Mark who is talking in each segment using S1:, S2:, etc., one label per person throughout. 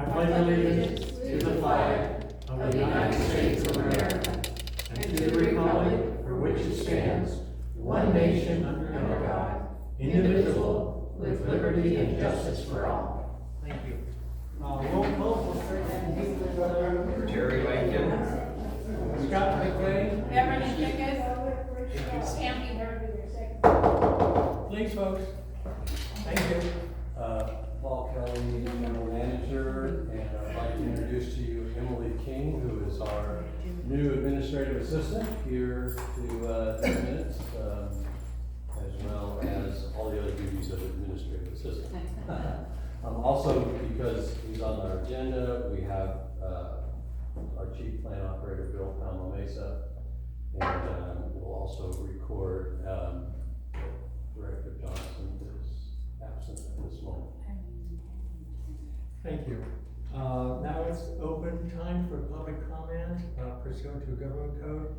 S1: I pledge allegiance to the flag of the United States of America and to the republic for which it stands, one nation under God, indivisible, with liberty and justice for all. Thank you. Roll call for Secretary
S2: Terry Rankin.
S1: Scott McVeigh.
S3: Beverly Pickett. Stampy Heard.
S1: Please, folks. Thank you.
S4: Paul Kelly, General Manager, and I'd like to introduce to you Emily King, who is our new administrative assistant here to 10 minutes, as well as all the other duties of administrative assistant. Also, because he's on our agenda, we have our Chief Plan Operator, Bill Palma-Mesa, and we'll also record Director Johnson, who is absent at this moment.
S1: Thank you. Now it's open time for public comment pursuant to government code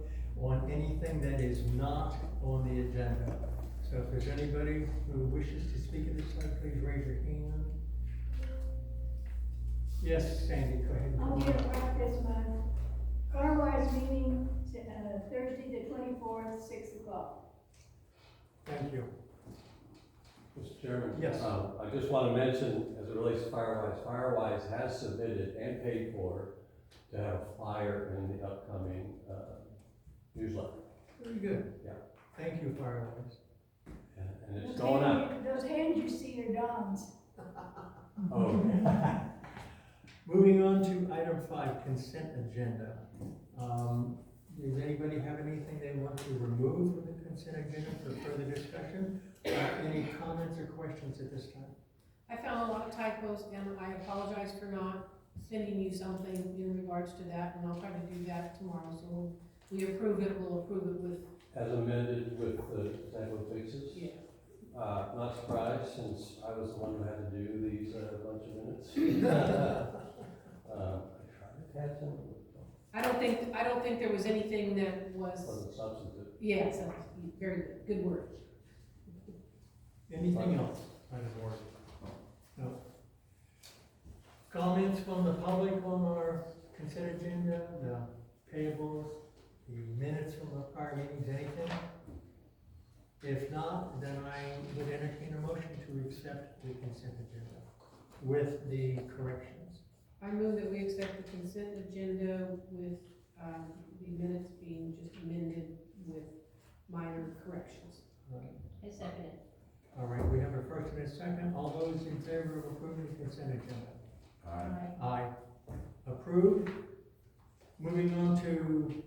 S1: on anything that is not on the agenda. So if there's anybody who wishes to speak at this time, please raise your hand. Yes, Sandy, go ahead.
S5: I'm here to practice my car wash meeting, Thursday the 24th, 6 o'clock.
S1: Thank you.
S4: Mr. Chairman?
S1: Yes.
S4: I just want to mention, as it relates to Firewise has submitted and paid for to have a flyer in the upcoming newsletter.
S1: Very good.
S4: Yeah.
S1: Thank you, Firewise.
S4: And it's going out.
S5: Those hands you see are Don's.
S4: Oh.
S1: Moving on to item 5, consent agenda. Does anybody have anything they want to remove from the consent agenda for further discussion? Any comments or questions at this time?
S3: I found a lot of typos, and I apologize for not sending you something in regards to that, and I'll try to do that tomorrow. So when we approve it, we'll approve it with.
S4: As amended with the typo fixes?
S3: Yeah.
S4: Not surprised, since I was the one who had to do these bunch of minutes. I tried to catch them.
S3: I don't think there was anything that was.
S4: Wasn't substantive.
S3: Yes, yeah, very good. Good word.
S1: Anything else on the board? No. Comments from the public on our consent agenda, the payables, the minutes from the prior meetings, anything? If not, then I would entertain a motion to accept the consent agenda with the corrections.
S3: I move that we accept the consent agenda with the minutes being just amended with minor corrections.
S5: I second it.
S1: All right, we have a first and a second. All those in favor of approving the consent agenda?
S2: Aye.
S1: Aye. Approved. Moving on to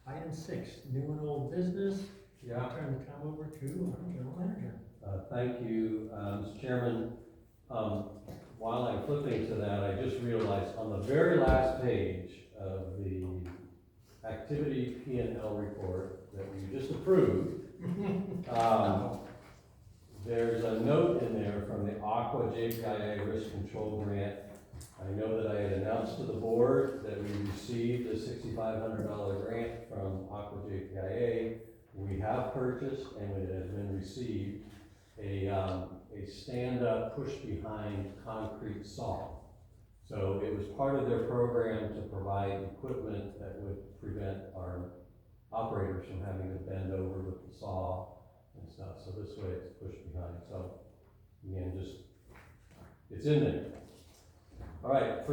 S1: item 6, new and old business.
S4: Yeah.
S1: I'll turn the time over to our general manager.
S4: Thank you, Mr. Chairman. While I'm flipping to that, I just realized on the very last page of the activity P&L report that we just approved, there's a note in there from the Aqua JPIA Risk Control Grant. I know that I had announced to the board that we received a $6,500 grant from Aqua JPIA. We have purchased, and it has been received, a stand-up, push-behind concrete saw. So it was part of their program to provide equipment that would prevent our operators from having to bend over with the saw and stuff. So this way it's pushed behind. So again, it's in there. All right,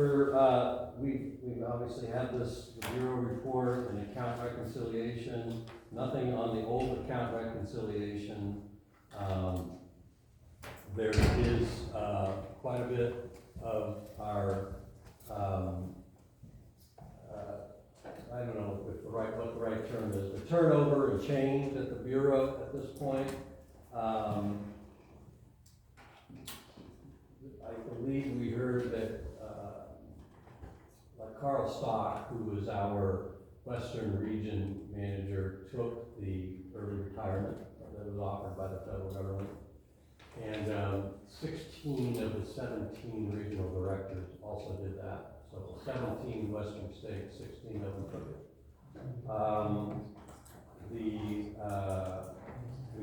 S4: we obviously had this bureau report and account reconciliation. Nothing on the old account reconciliation. There is quite a bit of our, I don't know if what the right term is, the turnover and change at the bureau at this point. I believe we heard that Carl Stock, who was our Western Region Manager, took the early retirement that was offered by the federal government. And 16 of the 17 regional directors also did that. So 17 Western states, 16 of them took it. We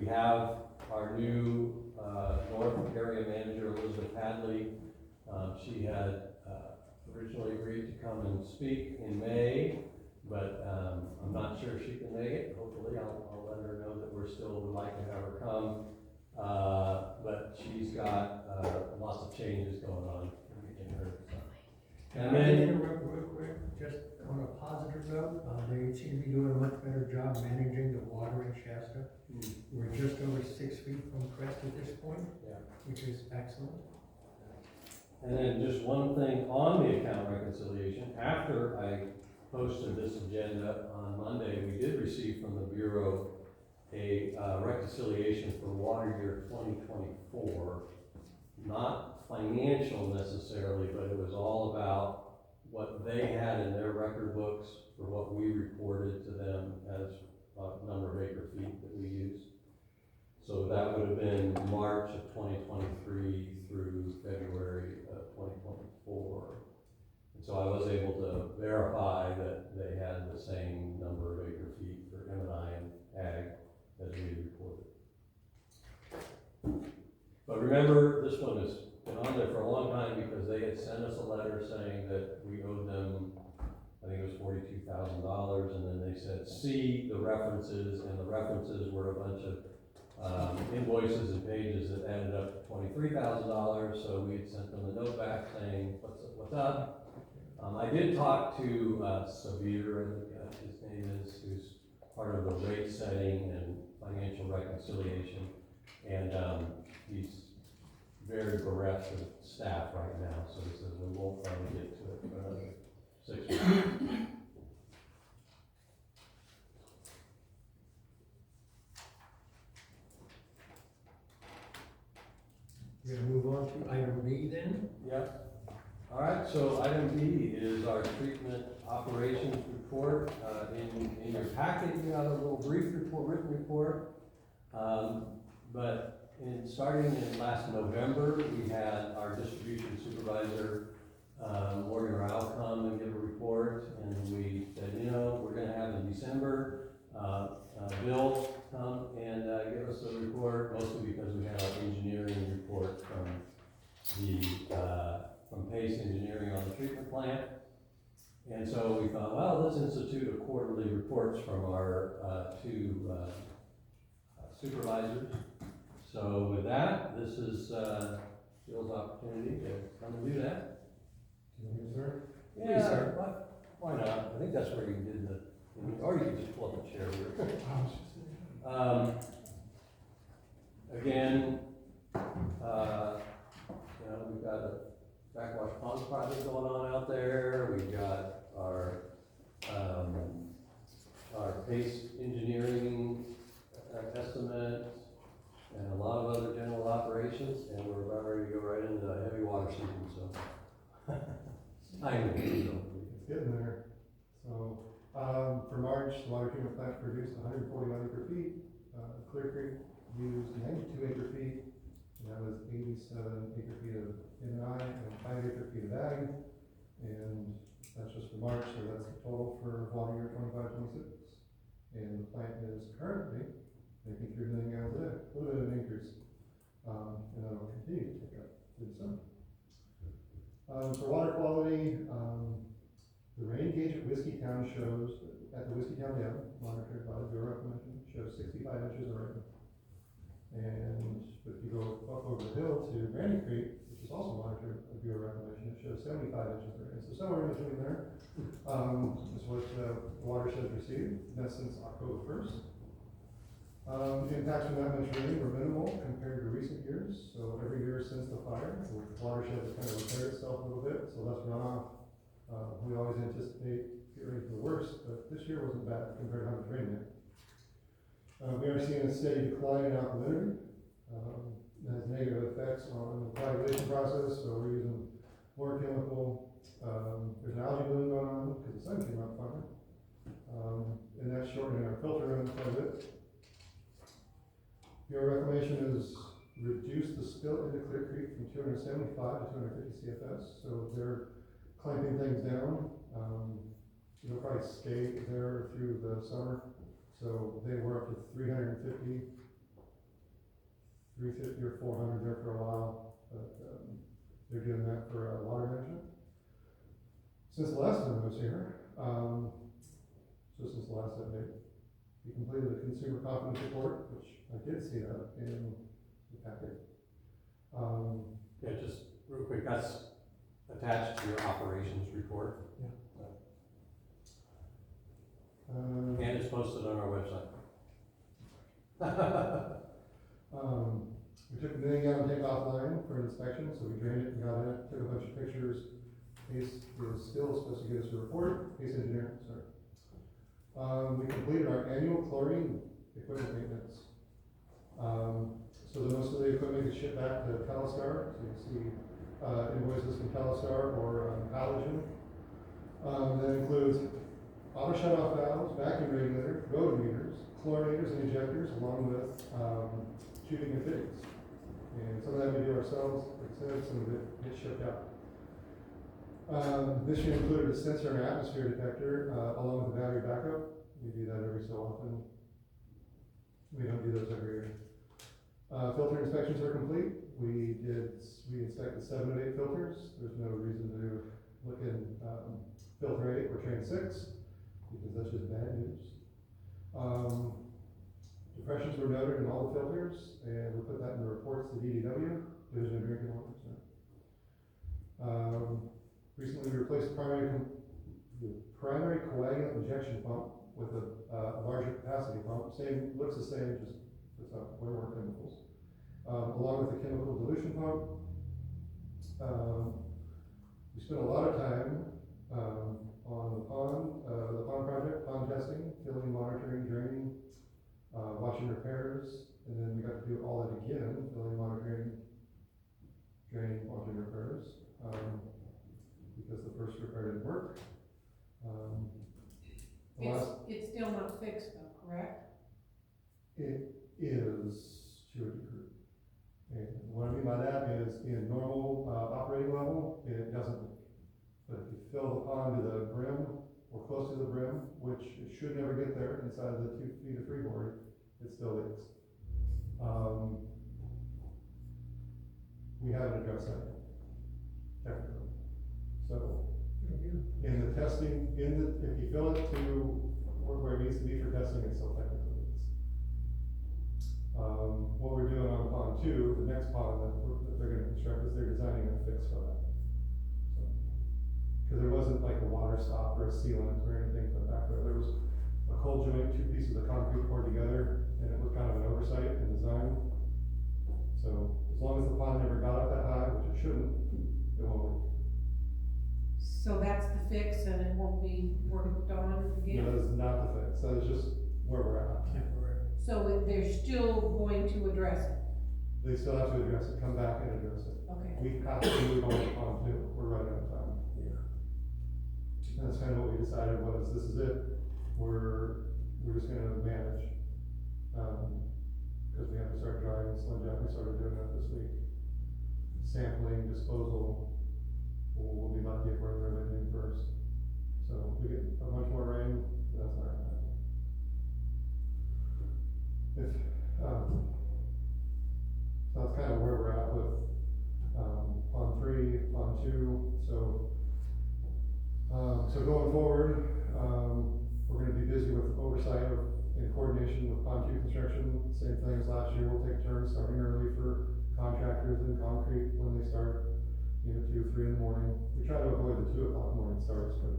S4: have our new North Area Manager, Elizabeth Hadley, She had originally agreed to come and speak in May, but I'm not sure if she can make it. Hopefully, I'll let her know that we're still would like to have her come. But she's got lots of changes going on in her.
S1: Can I interrupt real quick, just on a positive note, they seem to be doing a much better job managing the water in Shasta. We're just over 6 feet from crest at this point,
S4: Yeah.
S1: which is excellent.
S4: And then just one thing on the account reconciliation, after I posted this agenda on Monday, we did receive from the Bureau a reconciliation for water year 2024, not financial necessarily, but it was all about what they had in their record books for what we reported to them as number of acre feet that we used. So that would have been March of 2023 through February of 2024. And so I was able to verify that they had the same number of acre feet for M&I and Ag as we reported. But remember, this one has been on there for a long time because they had sent us a letter saying that we owed them, I think it was $42,000, and then they said, see the references, and the references were a bunch of invoices and pages that added up to $23,000, so we had sent them a note back saying, what's up? I did talk to Savir, I think his name is, who's part of the rate setting and financial reconciliation, and he's very bereft of staff right now, so he says we won't probably get to it for another 6 weeks.
S1: We're gonna move on to item B then.
S4: Yep. All right, so item B is our treatment operations report. In your packet, you got a little brief report, written report. But starting in last November, we had our distribution supervisor, Morgan Rao, come and give a report. And we said, we're gonna have in December, Bill come and give us a report, mostly because we had our engineering report from Pace Engineering on the treatment plant. And so we thought, well, let's institute a quarterly reports from our two supervisors. So with that, this is Bill's opportunity to come and do that.
S1: Yes, sir.
S4: Yeah, sir. Why not? I think that's where you did or you can just pull up a chair here. Again, we've got a backwash pond project going on out there. We've got our Pace Engineering estimate and a lot of other general operations, and we're about ready to go right into heavy water season, so. Time to go.
S6: It's getting there. So, for March, the water treatment plant produced 141 acre feet. Clear Creek used 92 acre feet, and that was 87 acre feet of M&I and 5 acre feet of ag. And that's just for March, so that's the total for water year 25-26. And the plant is currently making 3 million gallons a day, a little bit of an increase. And that'll continue to pick up through the summer. For water quality, the rain gauge at Whiskey Town shows, at the Whiskey Town Dam, monitored by the Bureau of Reclamation, shows 65 inches of rain. And if you go up over the hill to Granny Creek, which is also monitored by the Bureau of Reclamation, it shows 75 inches of rain. So somewhere in between there is what the watershed received. That's since October 1st. The impacts from that much rain were minimal compared to recent years. So every year since the fire, the watershed has kind of repaired itself a little bit, so less runoff. We always anticipate getting ready for the worst, but this year wasn't bad compared to how much rain there. We are seeing a steady decline in alkalinity. It has negative effects on the coagulation process, so we're using more chemical. There's an algae bloom going on because the sun came out finally. And that's shortening our filter run quite a bit. Bureau of Reclamation has reduced the spill into Clear Creek from 275 to 250 CFS, so they're clamping things down. They'll probably stay there through the summer, so they were up to 350 or 400 there for a while, but they're doing that. grant for water management. Since the last time I was here, so since the last update, we completed a consumer confidence report, which I did see that in the packet.
S4: Yeah, just real quick, that's attached to your operations report. And it's posted on our website.
S6: We took the mini gun tank offline for an inspection, so we drained it and got in it, took a bunch of pictures. Case is still supposed to get us a report, case engineer, sorry. We completed our annual chlorine equipment maintenance. So the most of the equipment is shipped back to Telstar, so you can see invoices from Telstar or Allergen. That includes auto shut-off valves, vacuum regulator, road meters, chlorinators and injectors, along with tubing and fittings. And some of that we do ourselves, like I said, some of it gets shipped out. This year included a sensor and atmosphere detector, along with a battery backup. We do that every so often. We don't do those every year. Filter inspections are complete. We inspected 7 of 8 filters. There's no reason to look in filter 8 or train 6, because that's just bad news. Depressions were noted in all the filters, and we put that in the reports to DDW, Division of Drinking Water. Recently we replaced the primary coagulant injection pump with a larger capacity pump. Looks the same, just puts out way more chemicals. Along with the chemical dilution pump. We spent a lot of time on the pond project, pond testing, filling, monitoring, draining, watching repairs, and then we got to do all that again, filling, monitoring, draining, watching repairs, because the first repair didn't work.
S3: It's still not fixed though, correct?
S6: It is to a degree. And what I mean by that is in normal operating level, it doesn't leak. But if you fill the pond to the brim or close to the brim, which it should never get there inside of the 2 feet of freeboard, it still leaks. We haven't addressed that yet, technically. So in the testing, if you fill it to where it needs to be for testing, it still technically leaks. What we're doing on pond 2, the next pond that they're going to construct, is they're designing a fix for that. Because there wasn't like a water stop or a sealant or anything put back there. There was a cold joint, 2 pieces of concrete poured together, and it was kind of an oversight in design. So as long as the pond never got up that high, which it shouldn't, it won't leak.
S3: So that's the fix and it won't be worked on again?
S6: That is not the fix. That is just where we're at.
S3: So they're still going to address it?
S6: They still have to address it, come back and address it.
S3: Okay.
S6: We have to move on to pond 2. We're running out of time. And that's kind of what we decided was, this is it. We're just gonna manage. Because we have to start drying the sludge out. We started doing that this week. Sampling, disposal, we'll be lucky if we're in there by June 1st. So if we get a bunch more rain, that's not gonna happen. So that's kind of where we're at with pond 3, pond 2. So going forward, we're going to be busy with oversight and coordination with pond 2 construction. Same thing as last year. We'll take turns starting early for contractors and concrete when they start, 2, 3 in the morning. We try to avoid the 2 o'clock morning starts, but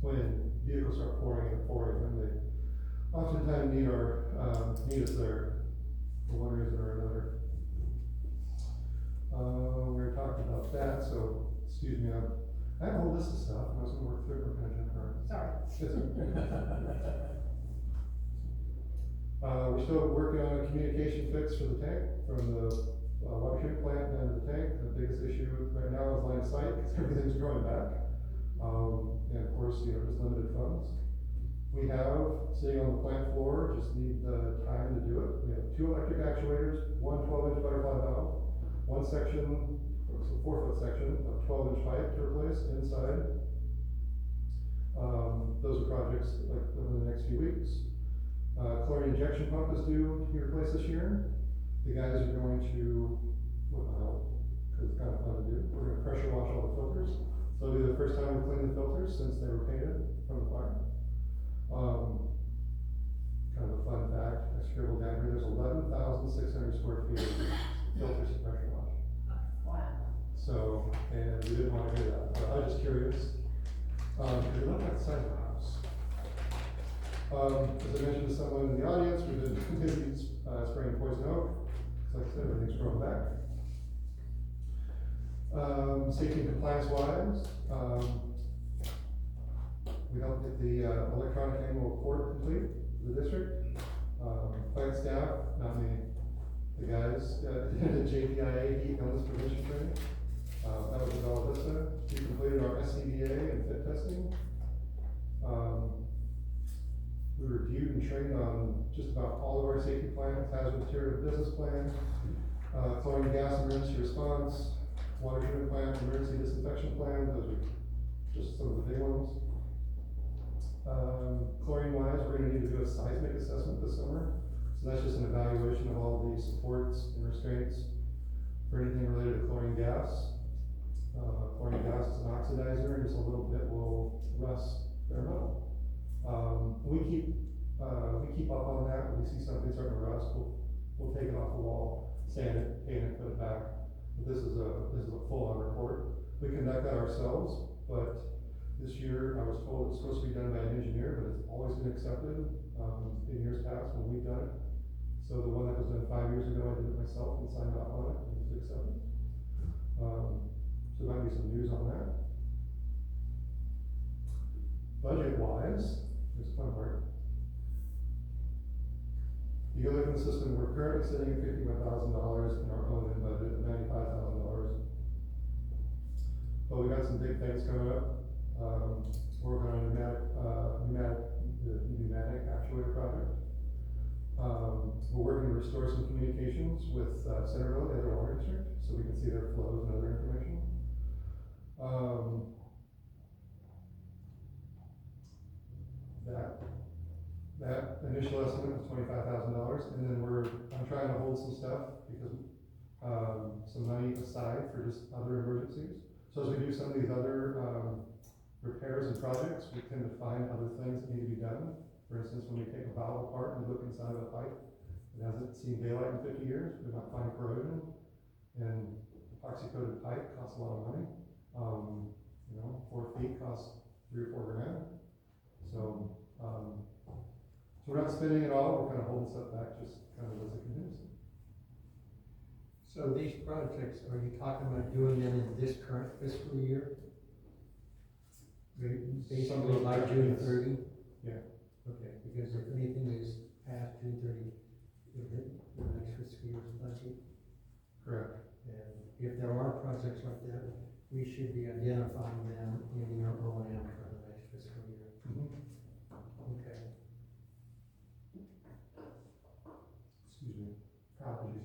S6: when vehicles start pouring in at 4 a.m., they oftentimes need us there for one reason or another. We were talking about that, so excuse me, I have a whole list of stuff, and I was going to work through it. We're going to jump around.
S3: Sorry.
S6: We're still working on a communication fix for the tank, from the water treatment plant down to the tank. The biggest issue right now is line of sight, because everything's growing back. And of course, there's limited funds. We have, sitting on the plant floor, just need the time to do it. We have 2 electric actuators, 1 12-inch butterfly valve, 1 section, it's a 4-foot section of 12-inch pipe to replace inside. Those are projects like within the next few weeks. Chlorine injection pump is due to be replaced this year. The guys are going to, because first time we cleaned the filters since they were painted from the fire. Kind of a fun fact, I scribbled down here, there's 11,600 square feet of filter suppression wash.
S5: Wow.
S6: So, and we didn't want to do that, but I was just curious. It looked like the size of a house. As I mentioned to someone in the audience, we've been busy spraying poison oak. Like I said, everything's growing back. Safety and compliance wise, we helped get the electronic annual report complete for the district. Plant staff, not me, the guys, did the JPIA heat illness prevention training. That was in Bella Vista. We completed our SCBA and fit testing. We reviewed and trained on just about all of our safety plans, hazard material business plan, chlorine gas emergency response, water treatment plant, emergency disinfection plan. Those are just some of the big ones. Chlorine wise, we're going to need to do a seismic assessment this summer. So that's just an evaluation of all the supports and restraints for anything related to chlorine gas. Chlorine gas is an oxidizer, and just a little bit will rust bare metal. We keep up on that. When we see something starting to rust, we'll take it off the wall, sand it, paint it, put it back. But this is a full-on report. We conduct that ourselves, but this year I was told it's supposed to be done by an engineer, but it's always been accepted in years past when we've done it. So the one that was done 5 years ago, I did it myself and signed off on it, and it was accepted. So there might be some news on that. Budget-wise, here's the fun part. You go look in the system, we're currently sitting at $51,000 in our own budget, $95,000. But we got some big things coming up. We're working on the pneumatic actuator project. We're working to restore some communications with Centerville, the other water district, so we can see their flows and other information. That initial estimate was $25,000, and then I'm trying to hold some stuff because some money aside for just other emergencies. So as we do some of these other repairs and projects, we tend to find other things that need to be done. For instance, when we take a valve apart and look inside of a pipe, it hasn't seen daylight in 50 years, we might find corrosion, and epoxy-coated pipe costs a lot of money. 4 feet costs $3 or $4 grand. So we're not spending it all, we're kind of holding stuff back just kind of as a contingency.
S1: So these projects, are you talking about doing them in this current fiscal year? Basically by June 30?
S6: Yeah.
S1: Okay, because if anything is past June 30, it'll hit the next fiscal year's budget.
S6: Correct.
S1: And if there are projects like that, we should be identifying them in your O&M for the next fiscal year. Okay.
S6: Excuse me. Apologies.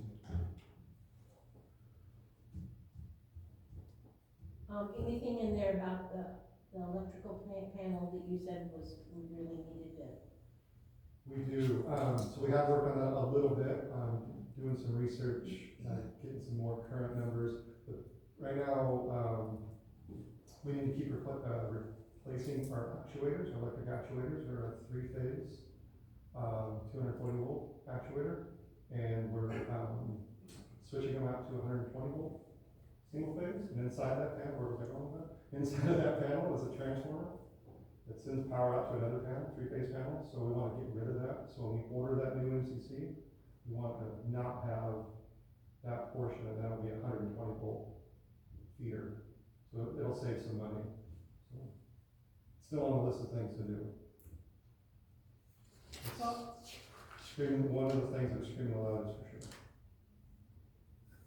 S7: Anything in there about the electrical panel that you said we really needed to?
S6: We do. So we have worked on that a little bit, doing some research, getting some more current numbers. But right now, we need to keep replacing our actuators. Our electric actuators are a 3-phase, 240 volt actuator, and we're switching them out to 120 volt single phase. And inside that panel, where was I going with that? Inside of that panel is a transformer that sends power out to another panel, 3-phase panel. So we want to get rid of that. So when we order that new MCC, we want to not have that portion, and that'll be a 120 volt feeder. So it'll save some money. So still on the list of things to do. One of the things that's screaming aloud is for sure.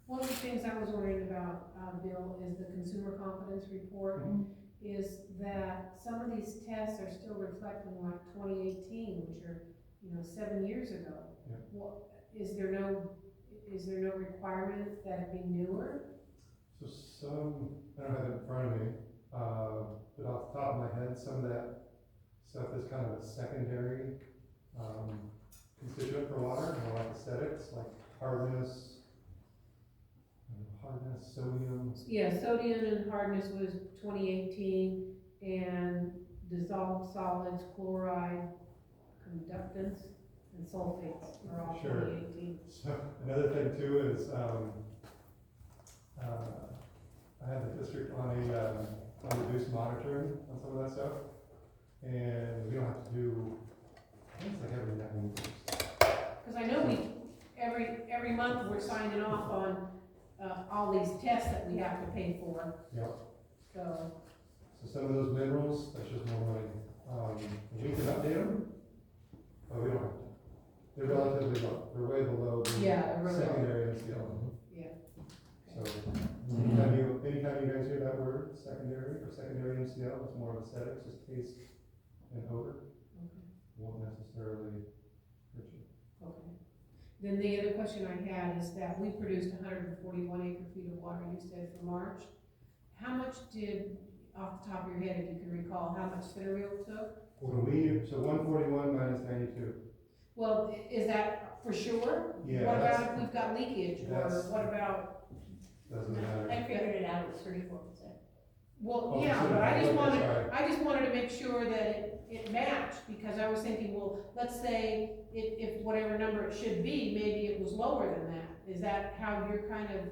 S3: One of the things I was worried about, Bill, is the consumer confidence report, is that some of these tests are still reflecting like 2018, which are, 7 years ago.
S6: Yeah.
S3: Well, is there no requirement that it be newer?
S6: So I don't have it in front of me, but off the top of my head, some of that stuff is kind of a secondary constituent for water, more like aesthetics, like hardness, hardness, sodium.
S3: Yeah, sodium and hardness was 2018, and dissolved solids, chloride, conductance, and sulfates are all
S6: Sure.
S3: 2018.
S6: So another thing too is, I had the district on reduced monitoring on some of that stuff. And we don't have to do, I think it's like every 9 weeks.
S3: Because I know every month we're signing off on, all these tests that we have to pay for,
S6: Yep.
S3: so.
S6: So some of those minerals, that's just more money. We can update them, but we don't have to. They're relatively low, they're way below
S3: Yeah, they're
S6: the
S3: really low.
S6: secondary MCL.
S3: Yeah.
S6: So, anytime you guys hear that word, secondary MCL, it's more of aesthetics, just taste and odor,
S3: Okay.
S6: won't necessarily hurt you.
S3: Okay. Then the other question I had is that we produced 141 acre-feet of water, you said, for March. How much did, off the top of your head, if you can recall, how much Centerville took?
S6: So 141 minus 92.
S3: Well, is that for sure?
S6: Yeah,
S3: What
S6: that's-
S3: about if we've got leakage, or
S6: that's-
S3: what about,
S6: Doesn't matter.
S7: I figured it out, it was 34%.
S3: well,
S6: Oh,
S3: yeah,
S6: sure.
S3: but I just
S6: Okay,
S3: wanted,
S6: sorry.
S3: I just wanted to make sure that it matched, because I was thinking, well, let's say if whatever number it should be, maybe it was lower than that. Is that how you're kind of,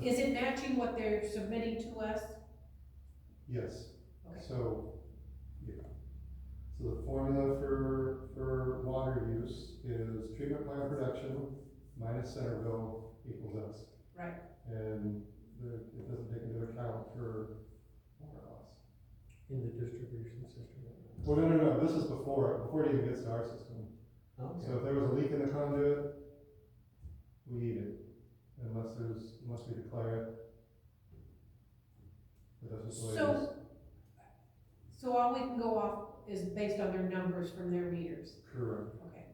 S3: is it matching what they're submitting to us?
S6: Yes.
S3: Okay.
S6: So, yeah. So the formula for water use is treatment plant production minus Centerville equals us.
S3: Right.
S6: And it doesn't take into account for water loss.
S1: In the distribution system.
S6: Well, no, this is before it even gets to our system.
S1: Okay.
S6: So if there was a leak in the conduit, we eat it, unless we declare it. But that's just the way it is.
S3: So all we can go off is based on their numbers from their meters?
S6: Correct.
S3: Okay.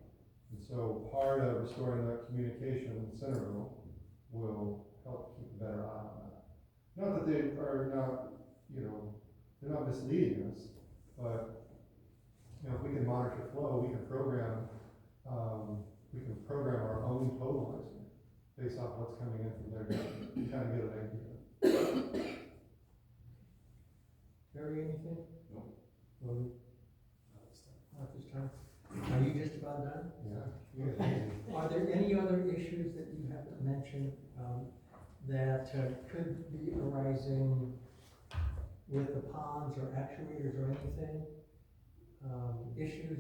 S6: And so part of restoring that communication in Centerville will help keep a better eye on that. Not that they are not, they're not misleading us, but, if we can monitor flow, we can program our own totalizer based off what's coming in from their data. You kind of get an idea.
S1: Gary, anything?
S2: No.
S1: Well, not this time. Are you just about done?
S6: Yeah.
S1: Are there any other issues that you haven't mentioned, that could be arising with the ponds or actuators or anything? Issues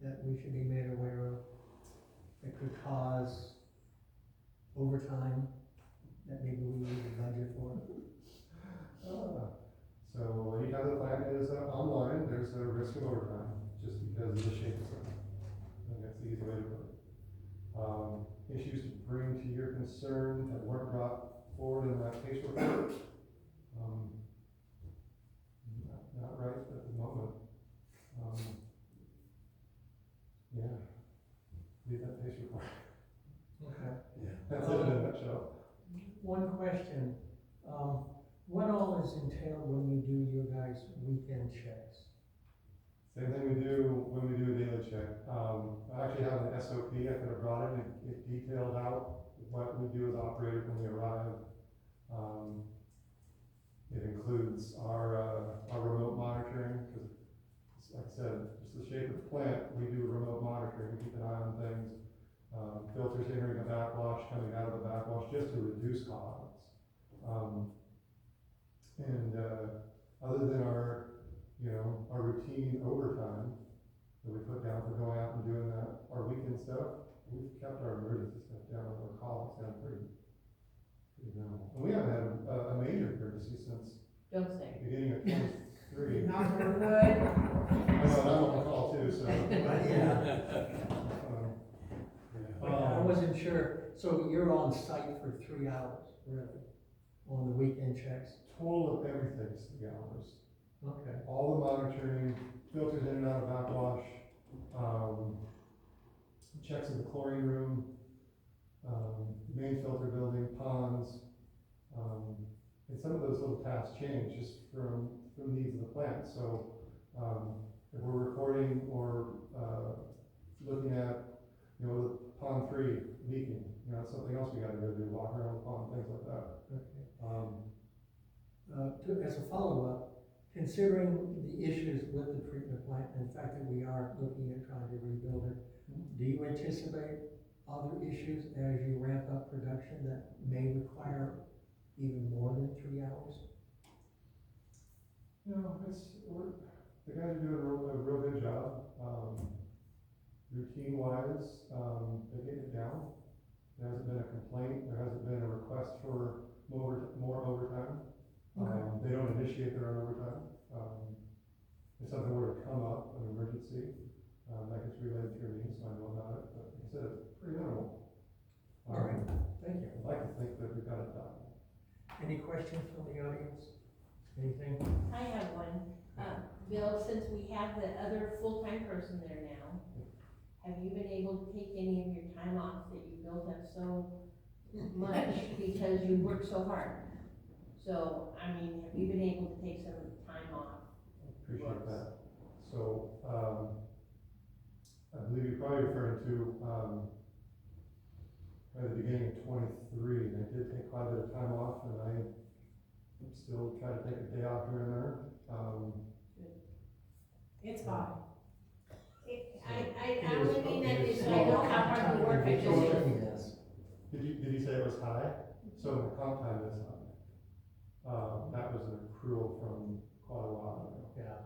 S1: that we should be made aware of that could cause overtime that maybe we need to budget for?
S6: So anytime the plant is online, there's a risk of overtime, just because of the shape of it. I think that's the easy way to put it. Issues to bring to your concern that weren't brought forward in that case report. Not right at the moment. Yeah, read that case report.
S1: Okay.
S6: That's it in a nutshell.
S1: One question, what all is entailed when you do your guys' weekend checks?
S6: Same thing we do when we do a daily check. I actually have an SOP, I could have brought it, it detailed out what we do as operators when we arrive. It includes our remote monitoring, because like I said, just the shape of the plant, we do remote monitoring, we keep an eye on things. Filters entering the backwash, coming out of the backwash, just to reduce costs. Other than our routine overtime that we put down for going out and doing that, our weekend stuff, we've kept our emergency stuff down, our calls down pretty minimal. And we haven't had a major emergency since
S7: Don't say.
S6: the beginning of 23.
S3: Knock on wood.
S6: I know, and I'm on call too, so.
S1: I wasn't sure, so you're on site for 3 hours, really, on the weekend checks?
S6: Total of everything's 3 hours.
S1: Okay.
S6: All the monitoring, filters in and out of backwash, checks in the chlorine room, main filter building, ponds, and some of those little tasks change just from the needs of the plant. So if we're recording or looking at, pond 3 leaking, you know, that's something else we gotta go do, walk around the pond, things like that.
S1: Okay.
S6: As
S1: As a follow-up, considering the issues with the treatment plant and the fact that we are looking at trying to rebuild it, do you anticipate other issues as you ramp up production that may require even more than 3 hours?
S6: the guys are doing a real good job, routine wise, they get it down. There hasn't been a complaint, there hasn't been a request for more overtime. They don't initiate their own overtime. If something were to come up, an emergency, that gets relayed through me, so I know about it, but like I said, it's pretty minimal.
S1: All right, thank you.
S6: I'd like to think that we got it done.
S1: Any questions from the audience? Anything?
S7: I have one. Bill, since we have the other full-time person there now, have you been able to take any of your time off that you built up so much because you worked so hard? So, I mean, have you been able to take some time off?
S6: Appreciate that. So, I believe you're probably referring to, at the beginning of 23, and I did take quite a bit of time off, and I still try to take a day off here and there.
S3: It's fine.
S7: I only mean that is so I know how hard you work, I just.
S1: Yes.
S6: Did you say it was high? So the comp time is high. That was an accrual from quite a while ago.
S1: Yeah.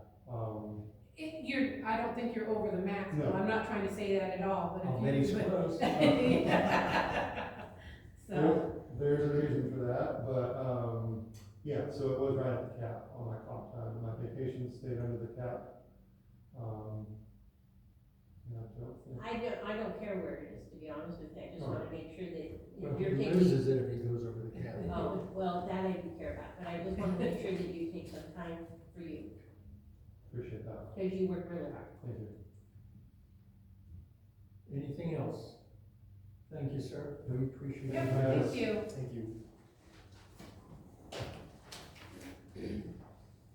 S3: I don't think you're over the max,
S6: No.
S3: Bill. I'm not trying to say that at all, but
S1: Oh,
S3: if
S1: many
S3: you.
S1: suppose.
S3: So,
S6: There's a reason for that, but, yeah, so it was right at the cap on my comp time. My vacation stayed under the cap. Yeah,
S7: I don't care where it is, to be honest with you, I just wanna make sure that
S1: Well,
S7: if you're
S1: he
S7: taking.
S1: loses it if he goes over the cap.
S7: Oh, well, that I do care about, but I just wanna make sure that you take some time for you,
S6: appreciate that.
S7: cause you work really hard.
S6: Thank you.
S1: Anything else? Thank you, sir. We appreciate it.
S3: yep, thank you.
S1: Thank you.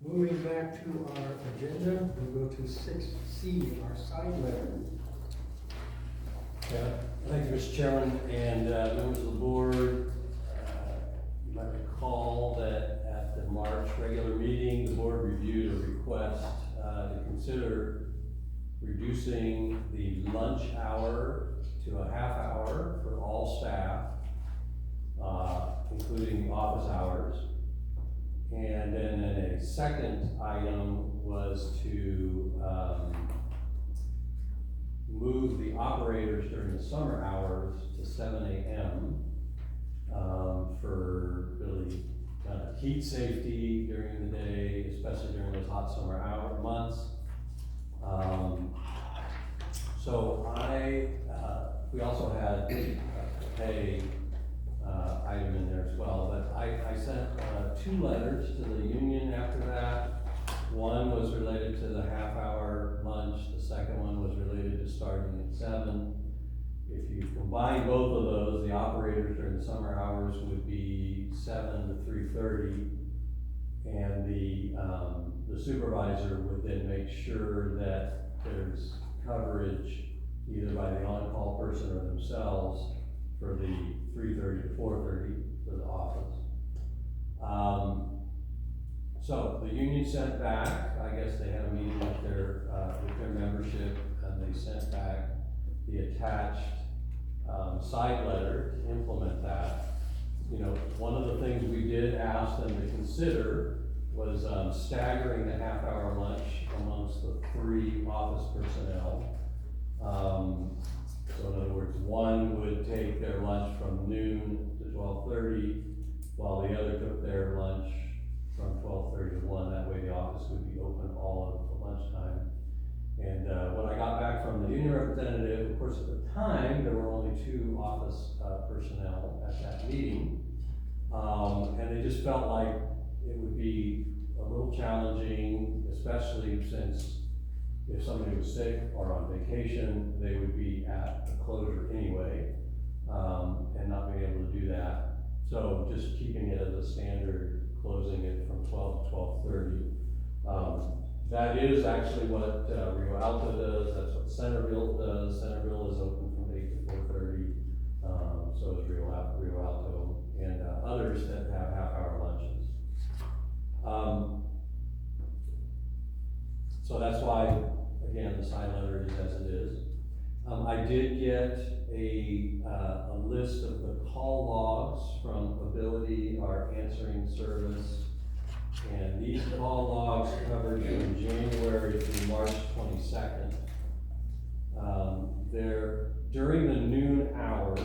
S1: Moving back to our agenda, we go to 6C, our side letter.
S4: Yeah, thank you, Mr. Chairman, and members of the board. You might recall that at the March regular meeting, the board reviewed a request to consider reducing the lunch hour to a half hour for all staff, including office hours. And then a second item was to move the operators during the summer hours to 7 a.m. For really heat safety during the day, especially during those hot summer months. We also had a pay item in there as well, but I sent 2 letters to the union after that. One was related to the half-hour lunch, the second one was related to starting at 7. If you combine both of those, the operators during the summer hours would be 7 to 3:30, and the supervisor would then make sure that there's coverage either by the on-call person or themselves for the 3:30 to 4:30 for the office. So the union sent back, I guess they had a meeting with their membership, and they sent back the attached side letter to implement that. You know, one of the things we did ask them to consider was staggering the half-hour lunch amongst the 3 office personnel. So in other words, one would take their lunch from noon to 12:30, while the other took their lunch from 12:30 to 1. That way the office would be open all of the lunchtime. And when I got back from the union representative, of course, at the time, there were only 2 office personnel at that meeting. And they just felt like it would be a little challenging, especially since if somebody was sick or on vacation, they would be at the closure anyway, and not being able to do that. So just keeping it as a standard, closing it from 12 to 12:30. That is actually what Rio Alto does, that's what Centerville does. Centerville is open from 8 to 4:30. so is Rio Alto, and others that have half-hour lunches. So that's why, again, the sign letter is as it is. I did get a list of the call logs from Ability, our answering service. And these call logs covered from January through March 22nd. During the noon hour,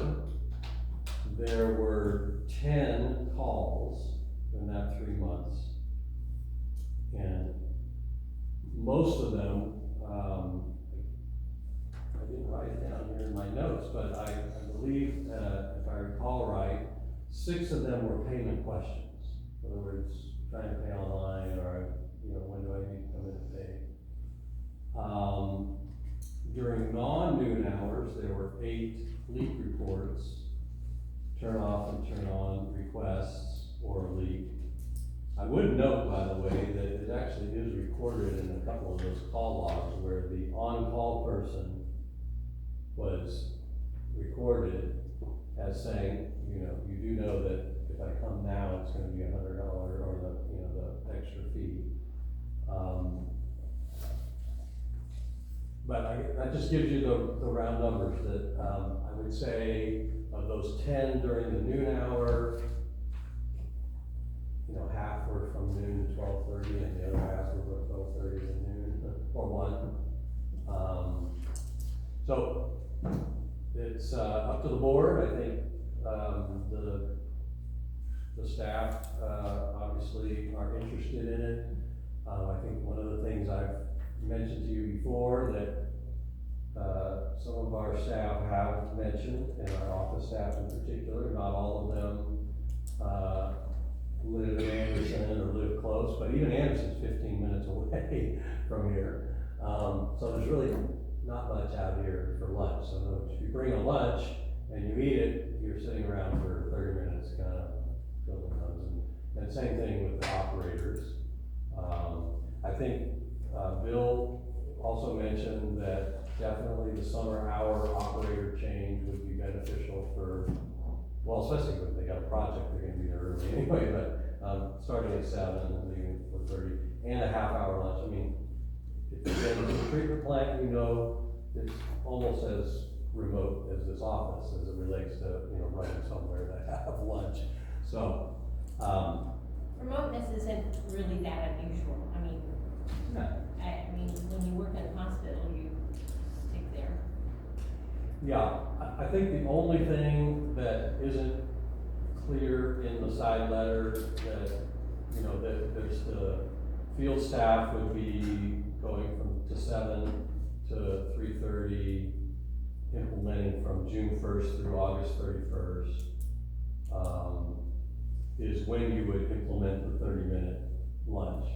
S4: there were 10 calls in that 3 months. And most of them, I didn't write it down here in my notes, but I believe, if I recall right, 6 of them were payment questions. In other words, trying to pay online, or, when do I need to come in and pay? During non-noon hours, there were 8 leak reports, turn off and turn on requests or leak. I would note, by the way, that it actually is recorded in a couple of those call logs where the on-call person was recorded as saying, you do know that if I come now, it's gonna be $100 or the extra fee. But that just gives you the round numbers that, I would say of those 10 during the noon hour, half were from noon to 12:30 and the other half were from 12:30 to noon or 1. So it's up to the board. I think the staff obviously are interested in it. I think one of the things I've mentioned to you before that some of our staff have mentioned, and our office staff in particular, not all of them live in Anderson or live close, but even Anderson's 15 minutes away from here. So there's really not much out here for lunch. So in other words, if you bring a lunch and you eat it, you're sitting around for 30 minutes kind of filling those. And same thing with the operators. I think Bill also mentioned that definitely the summer hour operator change would be beneficial for, well, especially when they got a project, they're gonna be there early anyway, but starting at 7 and leaving at 4:30, and a half-hour lunch. I mean, if you've been to the treatment plant, it's almost as remote as this office as it relates to, running somewhere that have lunch. So,
S7: remoteness isn't really that unusual. I mean, when you work in a hospital, you stick there.
S4: yeah, I think the only thing that isn't clear in the side letter that, that there's the field staff would be going to 7 to 3:30, implementing from June 1st through August 31st, is when you would implement the 30-minute lunch.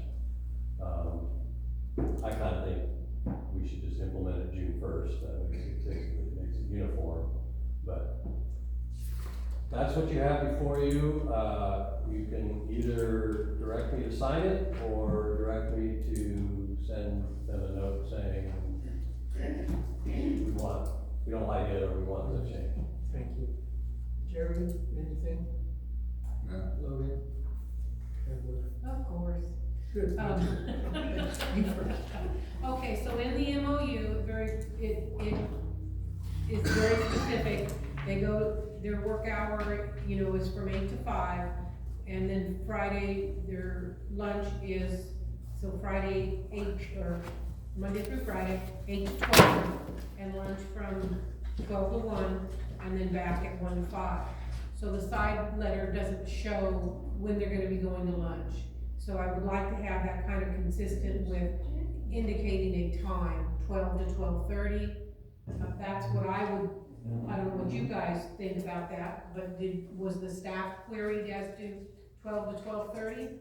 S4: I kind of think we should just implement it June 1st, that makes it uniform, but that's what you have before you. You can either direct me to sign it or direct me to send them a note saying we don't like it or we want to change.
S1: Thank you. Jerry, anything?
S2: No.
S1: Logan?
S3: Of course.
S1: Good. You first.
S3: Okay, so in the MOU, it is very specific. Their work hour, is from 8 to 5, and then Friday, their lunch is, so Friday, Monday through Friday, 8 to 12, and lunch from 12 to 1, and then back at 1 to 5. So the side letter doesn't show when they're gonna be going to lunch. So I would like to have that kind of consistent with indicating a time, 12 to 12:30. That's what I don't know what you guys think about that, but was the staff queried as to 12 to 12:30?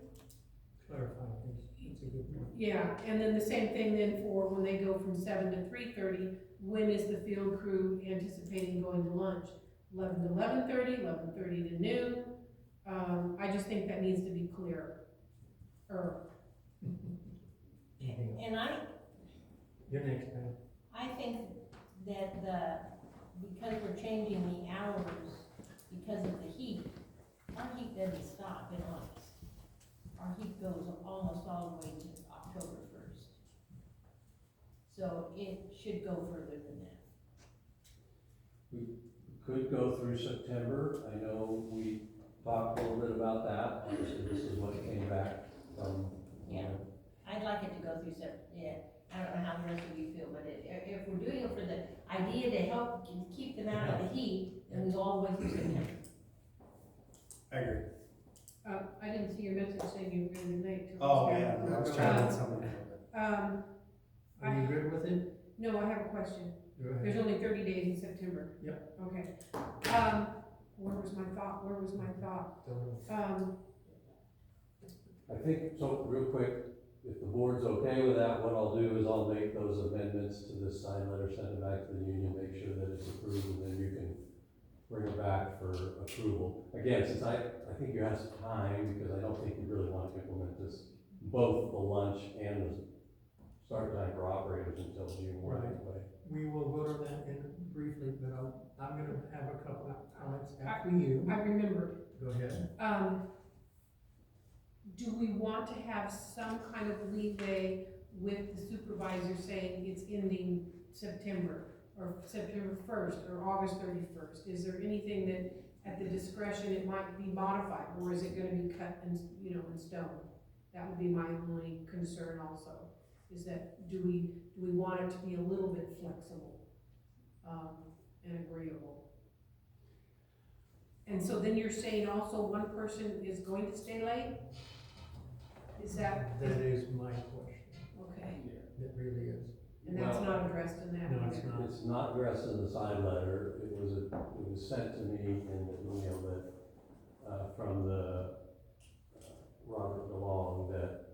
S1: Clarify, please. That's a good point.
S3: Yeah, and then the same thing then for when they go from 7 to 3:30, when is the field crew anticipating going to lunch? 11 to 11:30, 11:30 to noon? I just think that needs to be clear.
S7: And
S1: Your next, man.
S7: I think that because we're changing the hours, because of the heat, our heat doesn't stop in August. Our heat goes almost all the way to October first. So it should go further than that.
S4: Could go through September. I know we talked a little bit about that. Obviously, this is what came back from.
S7: Yeah. I'd like it to go through yeah, I don't know how the rest of you feel, but if we're doing it for the idea to help keep them out of the heat, then we go all the way through September.
S1: I agree.
S3: I didn't see your message saying you were gonna be late.
S1: Oh, yeah, I was trying to let someone know
S8: Are you good with it?
S3: No, I have a question.
S8: Go ahead.
S3: There's only 30 days in September.
S8: Yep.
S3: Okay. Where was my thought?
S4: I think, so real quick, if the board's okay with that, what I'll do is I'll make those amendments to this sign letter, send it back to the union, make sure that it's approved, and then you can bring it back for approval. Again, since I think you have some time, because I don't think you really want to implement this, both the lunch and the start time for operators until June 1
S8: Right.
S4: anyway.
S8: We will vote on that briefly, but I'm gonna have a couple of comments after you.
S3: I remembered.
S8: Go ahead.
S3: Do we want to have some kind of leeway with the supervisor saying it's ending September, or September 1st, or August 31st? Is there anything that, at the discretion, it might be modified, or is it gonna be cut in, in stone? That would be my only concern also, is that, do we want it to be a little bit flexible, and agreeable? And so then you're saying also one person is going to stay late? Is that?
S8: That is my question.
S3: Okay,
S8: It really is.
S3: and that's
S4: Well,
S3: not addressed in that
S8: No, it's
S3: either.
S8: not.
S4: It's not addressed in the sign letter. It was sent to me in the email that, from the, Robert DeLong, that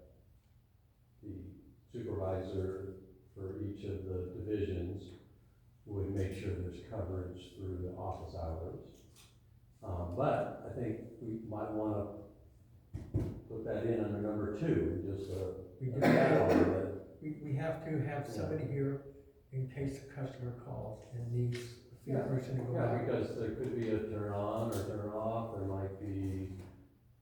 S4: the supervisor for each of the divisions would make sure there's coverage through the office hours. But I think we might wanna put that in under number 2, just
S8: We do
S4: a add-on that.
S8: We have to have somebody here in case the customer calls and needs a
S4: Yeah.
S8: person to go
S4: Yeah,
S8: out.
S4: because there could be a turn on or turn off, there might be.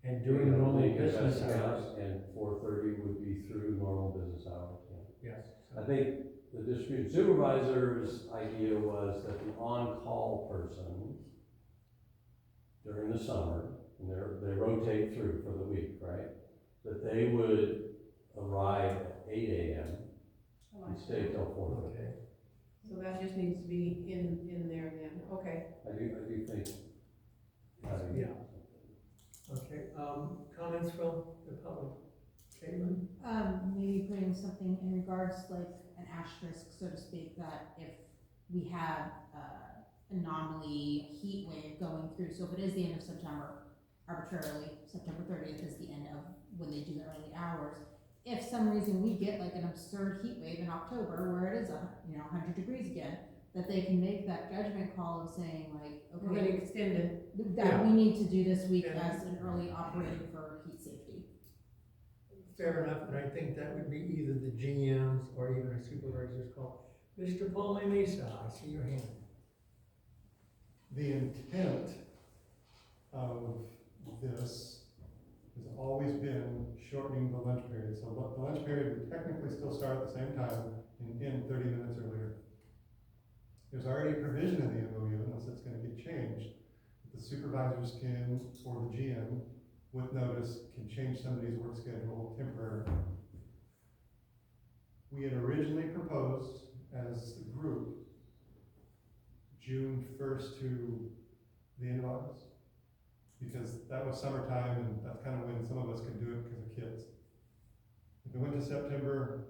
S8: And during normal
S4: leak
S8: business
S4: investing
S8: hours.
S4: And 4:30 would be through normal business hours, yeah.
S8: Yes.
S4: I think the distribution supervisor's idea was that the on-call person during the summer, and they rotate through for the week, right? That they would arrive at 8 AM
S3: I like
S4: and stay
S3: that.
S4: till 4:30.
S8: Okay.
S3: So that just needs to be in there then, okay.
S4: I do think.
S8: Yeah. Okay, comments from the public? Caitlin?
S9: Maybe putting something in regards, like an asterisk, so to speak, that if we had, anomaly, heat wave going through, so if it is the end of September, arbitrarily, September 30th is the end of when they do the early hours. If some reason we get like an absurd heat wave in October where it is 100 degrees again, that they can make that judgment call of saying like,
S3: We're gonna
S9: okay,
S3: extend it.
S9: that we need to do this week
S8: Yeah.
S9: as an early operating for heat safety.
S8: Fair enough, and I think that would be either the GM's or even a supervisor's call. Mr. Paul Mesa, I see your hand.
S6: The intent of this has always been shortening the lunch period. So the lunch period would technically still start at the same time and end 30 minutes earlier. There's already a provision in the MOU, unless it's gonna get changed, that the supervisors can, or the GM, with notice, can change somebody's work schedule temporarily. We had originally proposed, as the group, June 1st to the end of August, because that was summertime, and that's kind of when some of us could do it because of kids. If it went to September,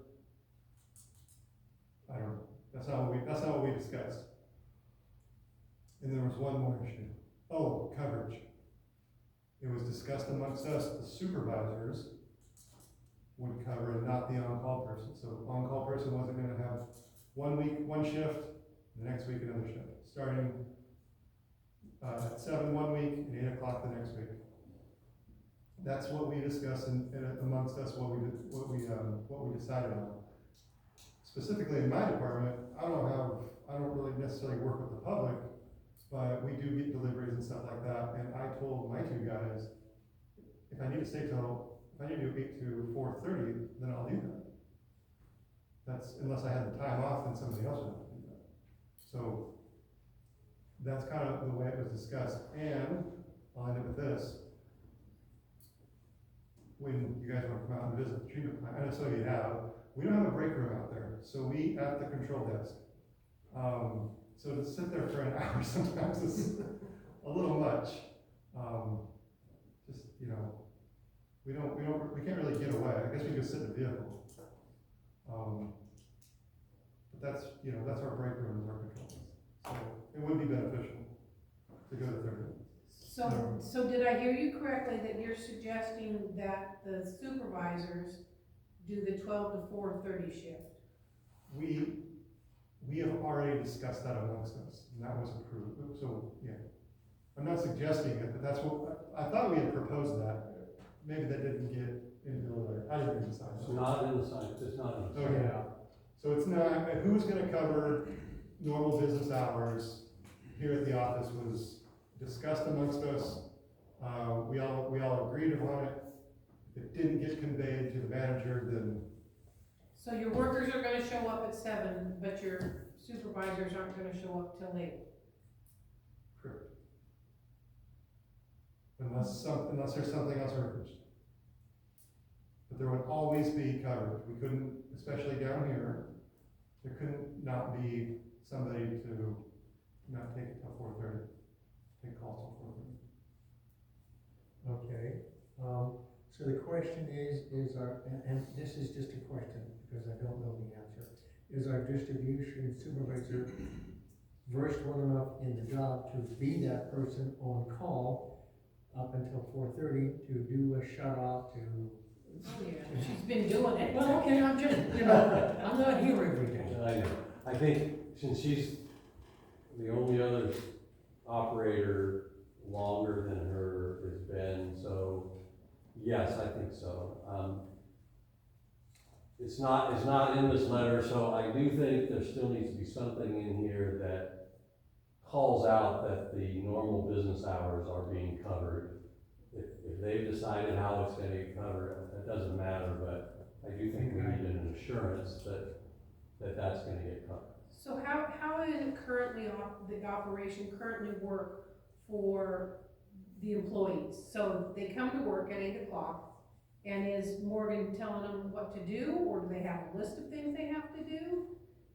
S6: I don't know, that's not what we discussed. And there was one more issue. Oh, coverage. It was discussed amongst us, the supervisors would cover and not the on-call person. So the on-call person wasn't gonna have 1 week, one shift, the next week another shift, starting at 7 1 week and 8 o'clock the next week. That's what we discussed and amongst us, what we decided on. Specifically in my department, I don't really necessarily work with the public, but we do get deliveries and stuff like that, and I told my two guys, if I need to stay till, if I need to do 8 to 4:30, then I'll do that. That's, unless I had the time off, then somebody else would have to do that. So, that's kind of the way it was discussed, and I'll end it with this. When you guys want to come out and visit the treatment plant, I know some of you have, we don't have a break room out there, so we at the control desk. So to sit there for an hour sometimes is a little much. Just, you know, we can't really get away. I guess we could sit in the vehicle. But that's, you know, that's our break room, is our control desk. So it would be beneficial to go to 30 minutes.
S3: So did I hear you correctly that you're suggesting that the supervisors do the 12 to 4:30 shift?
S6: We have already discussed that amongst us, and that was approved, so, yeah. I'm not suggesting it, but that's what, I thought we had proposed that. Maybe that didn't get into the, I didn't decide.
S4: It's not in the sign, it's not in the sign.
S6: Okay, so it's not, and who's gonna cover normal business hours here at the office was discussed amongst us. We all agreed upon it. If it didn't get conveyed to the manager, then
S3: So your workers are gonna show up at 7, but your supervisors aren't gonna show up till 8?
S6: correct. Unless there's something else urgent. But there would always be coverage. We couldn't, especially down here, there couldn't not be somebody to not take it till 4:30, take calls till 4:30.
S8: Okay, so the question is our, and this is just a question, because I don't know the answer. Is our distribution supervisor versed well enough in the job to be that person on call up until 4:30 to do a shut off, to?
S3: Oh, yeah, she's been doing it.
S8: Well, okay, I'm just, you know, I'm not here every day.
S4: I know. I think since she's the only other operator longer than her has been, so yes, I think so. It's not in this letter, so I do think there still needs to be something in here that calls out that the normal business hours are being covered. If they've decided how it's gonna get covered, that doesn't matter, but I do think we need an assurance that that's gonna get covered.
S3: So how is it currently, the operation currently work for the employees? So they come to work at 8 o'clock, and is Morgan telling them what to do, or do they have a list of things they have to do?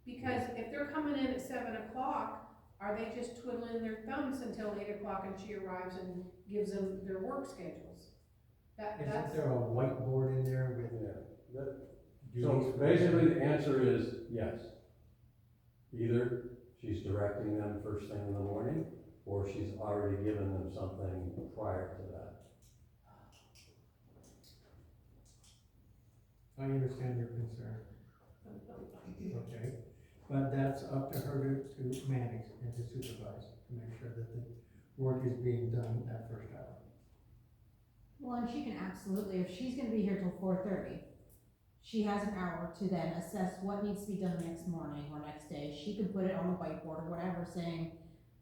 S3: Because if they're coming in at 7 o'clock, are they just twiddling their thumbs until 8 o'clock and she arrives and gives them their work schedules? That's.
S8: Isn't there a whiteboard in there with
S4: Yeah.
S8: duties?
S4: So basically, the answer is yes. Either she's directing them first thing in the morning, or she's already given them something prior to that.
S8: I understand your concern. Okay, but that's up to her to manage and to supervise, to make sure that the work is being done that first hour.
S9: Well, and she can absolutely, if she's gonna be here till 4:30, she has an hour to then assess what needs to be done the next morning or next day. She can put it on the whiteboard or whatever, saying,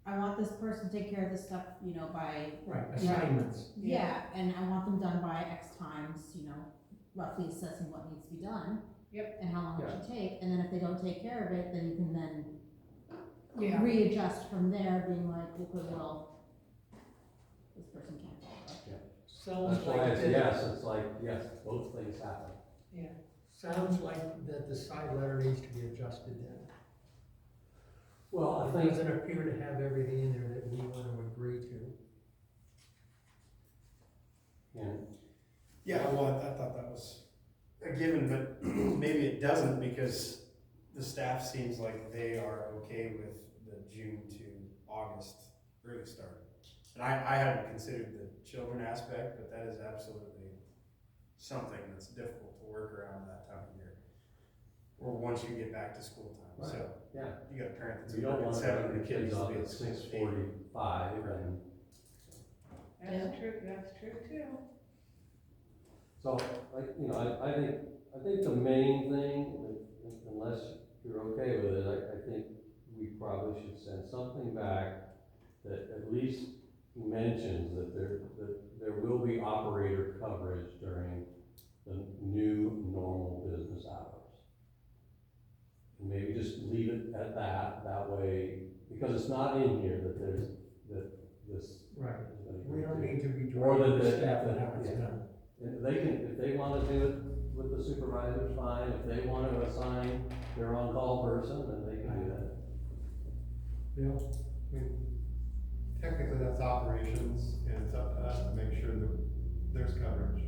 S9: I want this person to take care of this stuff, you know, by,
S8: Right, assignments.
S9: yeah, and I want them done by X times, you know, roughly assessing what needs to be done.
S3: Yep.
S9: And how long it should take, and then if they don't take care of it, then you can then
S3: Yeah.
S9: readjust from there, being like, okay, well, this person can't follow up.
S8: Sounds
S4: That's why
S8: like
S4: it's
S8: that,
S4: yes, it's like, yes, both things happen.
S8: sounds like that the side letter needs to be adjusted then.
S4: Well, I
S8: It
S4: think,
S8: doesn't appear to have everything in there that we want to agree to.
S4: and
S1: Yeah, well, I thought that was a given, but maybe it doesn't because the staff seems like they are okay with the June to August early start. And I hadn't considered the children aspect, but that is absolutely something that's difficult to work around that time of year. Or once you get back to school time, so.
S4: yeah,
S1: You got a parent that's
S4: you don't
S1: working
S4: want to
S1: 7
S4: have
S1: and
S4: the
S1: the kids
S4: kids
S1: will
S4: off
S1: be
S4: at
S1: at school at 8.
S4: 6:45 and
S3: That's true too.
S4: so, like, you know, I think the main thing, unless you're okay with it, I think we probably should send something back that at least mentions that there will be operator coverage during the new normal business hours. And maybe just leave it at that way, because it's not in here that there's, that this.
S8: Right. We don't need to be
S4: Or
S8: directing
S4: that
S8: the
S4: the-
S8: staff on how it's
S4: yeah.
S8: done.
S4: And they can, if they wanna do it with the supervisors, fine, if they wanna assign their on-call person, then they can do that.
S8: Bill?
S6: I mean, technically that's operations, and it's up to us to make sure that there's coverage.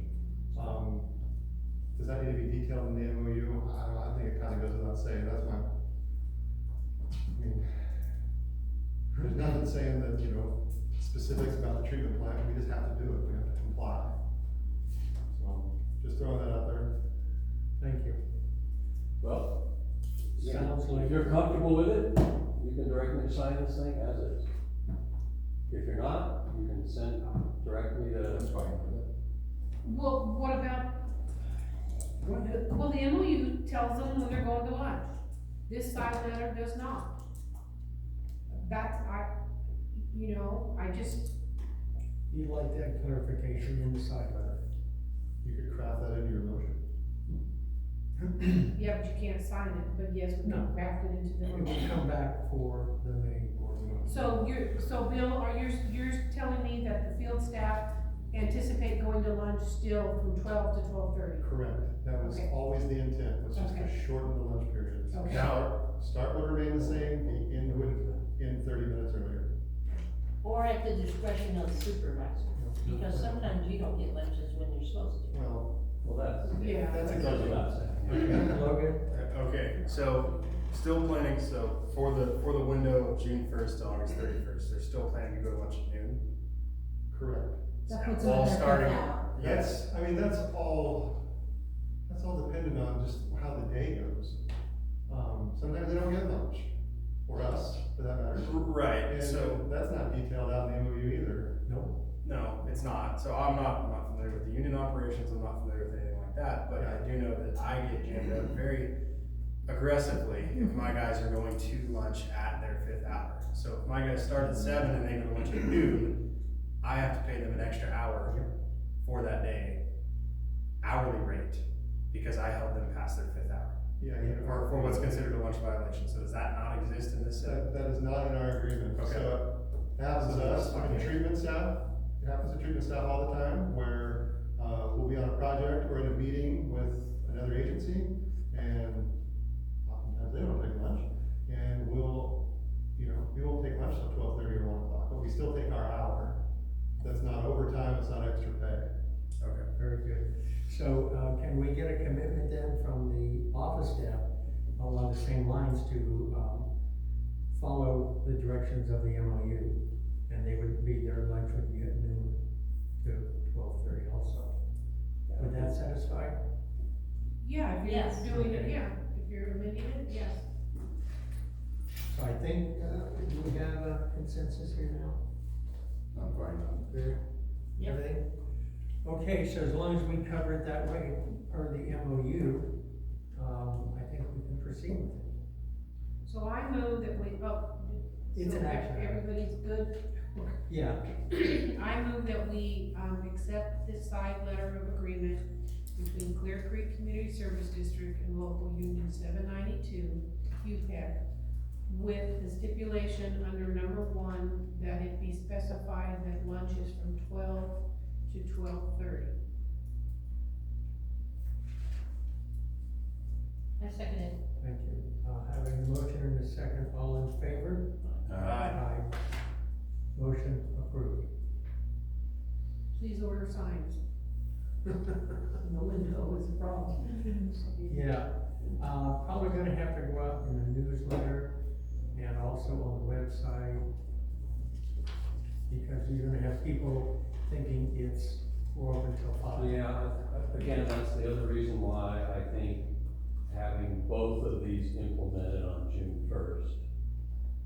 S6: Does that need to be detailed in the MOU? I don't know, I think it kinda goes without saying, that's my, I mean, there's nothing saying that, you know, specifics about the treatment plant, we just have to do it, we have to comply. So, just throwing that out there.
S8: Thank you.
S4: Well,
S8: Sounds like.
S4: if you're comfortable with it, you can direct me to sign this thing as is. If you're not, you can direct me to.
S6: That's fine.
S3: Well, what about, well, the MOU tells them when they're going to lunch. This side letter does not. That, I just,
S8: You'd like that clarification in the side letter.
S6: You could craft that into your motion.
S3: yeah, but you can't sign it, but yes, we
S8: No.
S3: can craft it into the
S8: It
S3: motion.
S8: would come back for the May board meeting.
S3: So Bill, you're telling me that the field staff anticipate going to lunch still from 12 to 12:30?
S6: Correct, that was
S3: Okay.
S6: always the intent, was just to
S3: Okay.
S6: shorten the lunch periods.
S3: Okay.
S6: Start would remain the same, the end would end 30 minutes earlier.
S7: Or at the discretion of the supervisor, because sometimes you don't get lunches when you're supposed to.
S4: Well, that's.
S3: Yeah.
S6: That's
S4: That goes without saying.
S8: Okay, Logan?
S2: Okay, so still planning, so for the window of June first to August 31st, they're still planning to go to lunch at noon?
S6: Correct.
S9: That puts
S2: All
S9: them at their
S2: starting-
S9: fifth hour.
S2: Yes,
S6: That's all dependent on just how the day goes. Sometimes they don't get lunch, or us, for that matter.
S2: right,
S6: And
S2: so,
S6: that's not detailed out in the MOU either.
S8: No.
S2: no, it's not, so I'm not familiar with the union operations, I'm not familiar with anything like that, but I do know that I get jammed up very aggressively if my guys are going to lunch at their 5th hour. So if my guys start at 7 and they go to lunch at noon, I have to pay them an extra hour for that day, hourly rate, because I held them past their 5th hour.
S6: Yeah,
S2: For what's considered a lunch violation, so does that not exist in this set?
S6: That is not in our agreement.
S2: Okay.
S6: So it happens to us, with the treatment staff, it happens to treatment staff all the time, where, we'll be on a project or in a meeting with another agency, and oftentimes they don't take lunch, and we won't take lunch till 12:30 or 1 o'clock, but we still take our hour. That's not overtime, it's not extra pay.
S2: Okay.
S8: Very good. So, can we get a commitment then from the office staff along the same lines to, follow the directions of the MOU? And they would be, their lunch would be at noon to 12:30 also. Would that satisfy?
S3: Yeah, if
S7: Yes.
S3: you're doing it,
S8: Okay.
S3: yeah, if you're amending it, yes.
S8: So I think, do we have a consensus here now?
S6: I'm fine now.
S8: There,
S7: Yep.
S8: everything? Okay, so as long as we cover it that way, per the MOU, I think we can proceed with it.
S3: So I move that we,
S8: It's
S3: so
S8: an action item.
S3: everybody's good?
S8: Yeah,
S3: I move that we, accept this side letter of agreement between Clear Creek Community Service District and Local Union 792, QPEC, with the stipulation under number 1, that it be specified that lunch is from 12 to 12:30.
S7: I second it.
S8: thank you. Having a motion and a second, all in favor? Aye. Motion approved.
S3: Please order signs. The window is a problem.
S8: Yeah, probably gonna have to go out in the newsletter and also on the website. Because you're gonna have people thinking we're open till 5.
S4: Yeah, again, that's the other reason why I think having both of these implemented on June 1st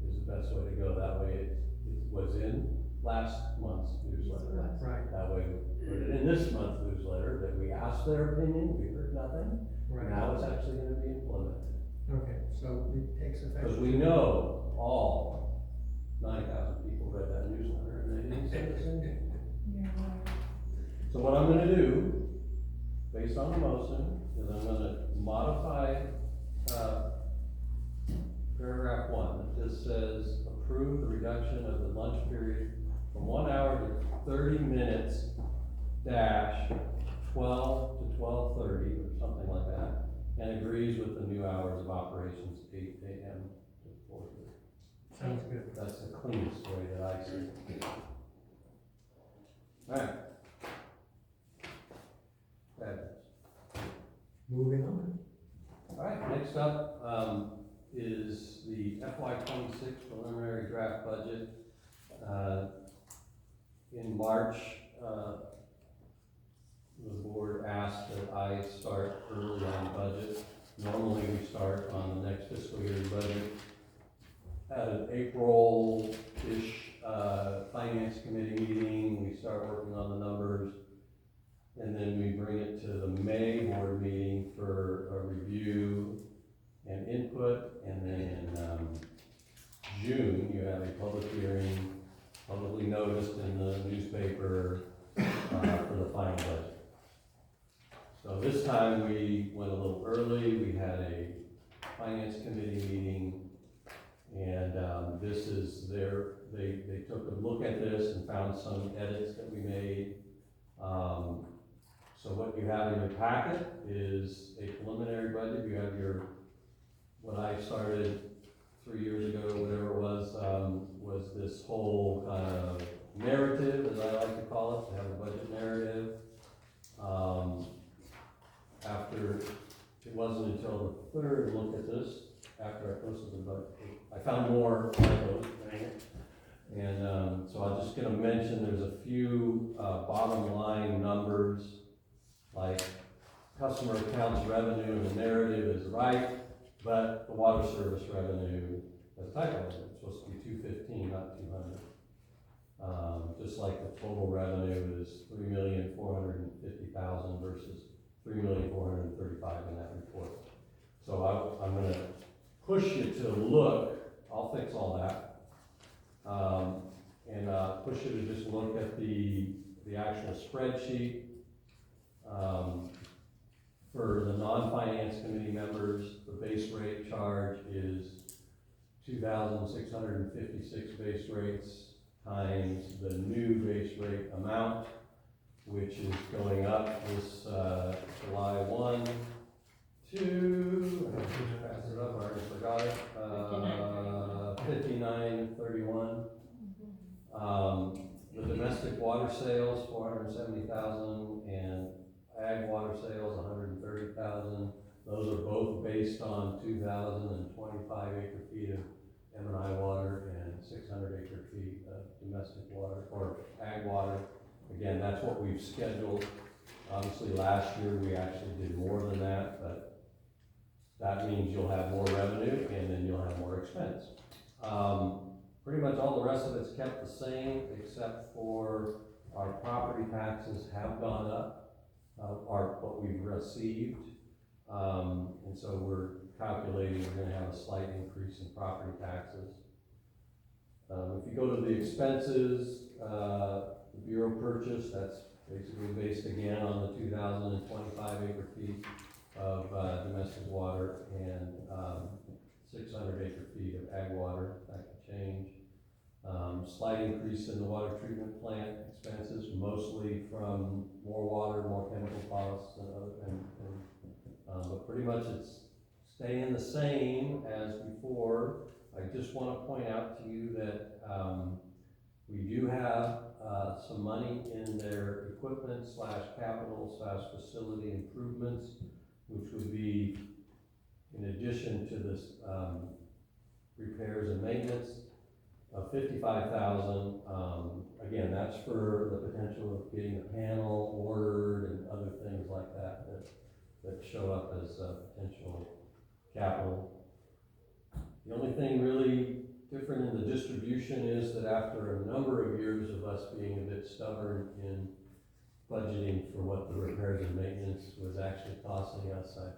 S4: is the best way to go. That way it was in last month's newsletter.
S8: Right,
S4: That way we put it in this month's newsletter, that we asked their opinion, we heard nothing.
S8: right.
S4: Now it's actually gonna be implemented.
S8: Okay, so it takes effect.
S4: Because we know all 9,000 people read that newsletter and they didn't send us anything.
S3: Yeah, right.
S4: So what I'm gonna do, based on the motion, is I'm gonna modify, paragraph 1, that just says, approve the reduction of the lunch period from 1 hour to 30 minutes, dash, 12 to 12:30, or something like that, and agrees with the new hours of operations, 8 AM to 4:30.
S8: Sounds good.
S4: That's the cleanest way that I see it. Alright. Fabulous.
S8: Moving on.
S4: Alright, next up, is the FY 26 preliminary draft budget. In March, the board asked that I start early on budget. Normally, we start on the next fiscal year's budget at an April-ish, finance committee meeting. We start working on the numbers, and then we bring it to the May board meeting for a review and input, and then in June, you have a public hearing, publicly noticed in the newspaper, for the final budget. So this time we went a little early, we had a finance committee meeting, and this is they took a look at this and found some edits that we made. So what you have in your packet is a preliminary budget. You have what I started 3 years ago, whatever it was this whole kind of narrative, as I like to call it, to have a budget narrative. After, it wasn't until the third look at this, after I posted the budget, I found more typos, dang it. And so I'm just gonna mention there's a few bottom line numbers, like customer accounts revenue in the narrative is right, but the water service revenue has a typo in it. It's supposed to be 215, not 200. Just like the total revenue is 3,450,000 versus 3,435,000 in that report. So I'm gonna push you to look, I'll fix all that. And push you to just look at the actual spreadsheet. For the non-finance committee members, the base rate charge is 2,656 base rates times the new base rate amount, which is going up this July 1 to, pass it up, I already forgot it, 59.31. The domestic water sales, 470,000, and ag water sales, 130,000. Those are both based on 2,025 acre feet of M&I water and 600 acre feet of domestic water, or ag water. Again, that's what we've scheduled. Obviously, last year we actually did more than that, but that means you'll have more revenue and then you'll have more expense. Pretty much all the rest of it's kept the same, except for our property taxes have gone up, what we've received. And so we're calculating we're gonna have a slight increase in property taxes. If you go to the expenses, the bureau purchase, that's basically based again on the 2,025 acre feet of domestic water and 600 acre feet of ag water. That could change. Slight increase in the water treatment plant expenses, mostly from more water, more chemical costs, but pretty much it's staying the same as before. I just want to point out to you that we do have some money in their equipment / capital / facility improvements, which would be in addition to this repairs and maintenance of 55,000. Again, that's for the potential of getting a panel ordered and other things like that that show up as potential capital. The only thing really different in the distribution is that after a number of years of us being a bit stubborn in budgeting for what the repairs and maintenance was actually costing us, I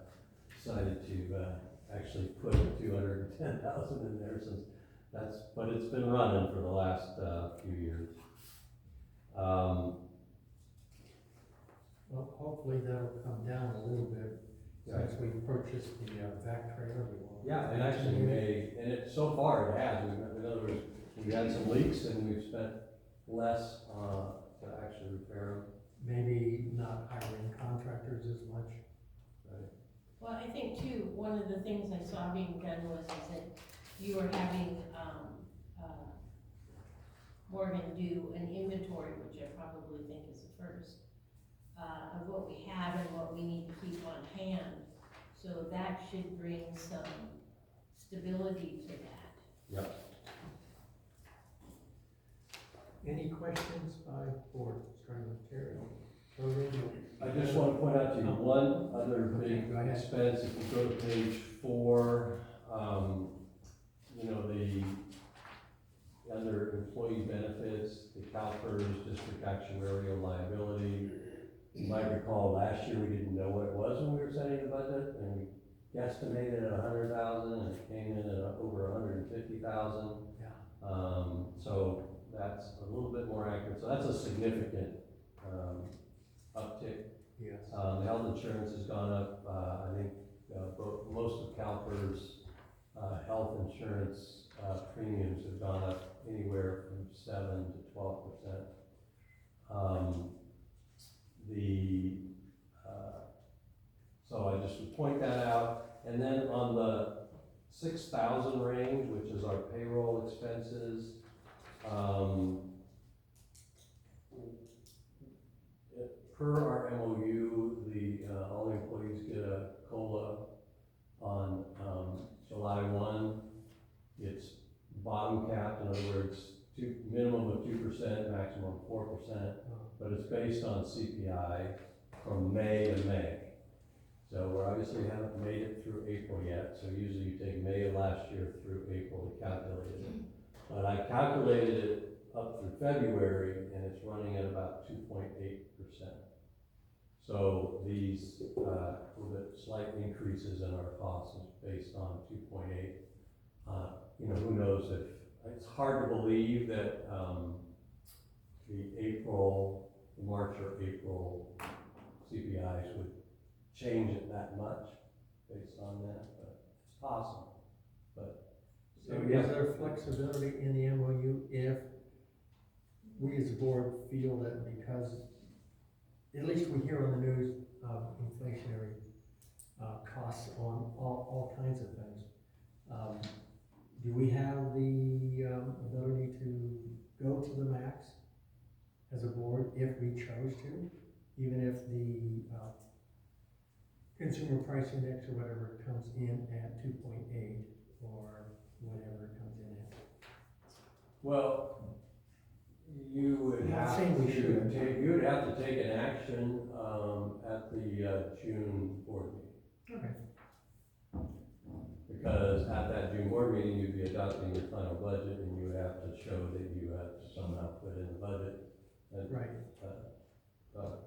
S4: decided to actually put 210,000 in there, since but it's been running for the last, few years.
S8: Well, hopefully that'll come down a little bit since we purchased the vac trailer. We won't-
S4: Yeah, and actually so far it has, in other words, we had some leaks and we've spent less, to actually repair them.
S8: Maybe not hiring contractors as much.
S7: Well, I think too, one of the things I saw being done was is that you were having, Morgan do an inventory, which I probably think is the first, of what we have and what we need to keep on hand. So that should bring some stability to that.
S4: Yep.
S8: Any questions by board, starting with Terry?
S4: I just want to point out to you one other
S8: Okay,
S4: big
S8: go ahead.
S4: expense, if you go to page 4, you know, under employee benefits, the CalPERS district actuarial liability. You might recall last year we didn't know what it was when we were setting the budget, and we guesstimated at 100,000 and it came in at over 150,000.
S8: Yeah.
S4: So that's a little bit more accurate, so that's a significant, uptick.
S8: Yes.
S4: The health insurance has gone up, I think, most of CalPERS, health insurance, premiums have gone up anywhere from 7 to 12%. So I just would point that out, and then on the 6,000 range, which is our payroll expenses, per our MOU, all the employees get a COLA on, July 1. It's bottom capped, in other words, minimum of 2%, maximum 4%, but it's based on CPI from May to May. So we obviously haven't made it through April yet, so usually you take May of last year through April to calculate it. But I calculated it up through February, and it's running at about 2.8%. So these, little bit slight increases in our costs is based on 2.8. You know, who knows if, it's hard to believe that, the March or April CPIs would change it that much based on that, but it's possible. But,
S8: So is there flexibility in the MOU if we as a board feel that because, at least we hear on the news of inflationary costs on all kinds of things. Do we have the ability to go to the max as a board if we chose to, even if the consumer price index or whatever comes in at 2.8 or whatever it comes in at?
S4: well, you would
S8: Not
S4: have
S8: saying we
S4: to
S8: should.
S4: you would have to take an action, at the, June board meeting.
S8: Okay.
S4: Because at that June board meeting, you'd be adopting your final budget, and you would have to show that you have somehow put in the budget and
S8: Right.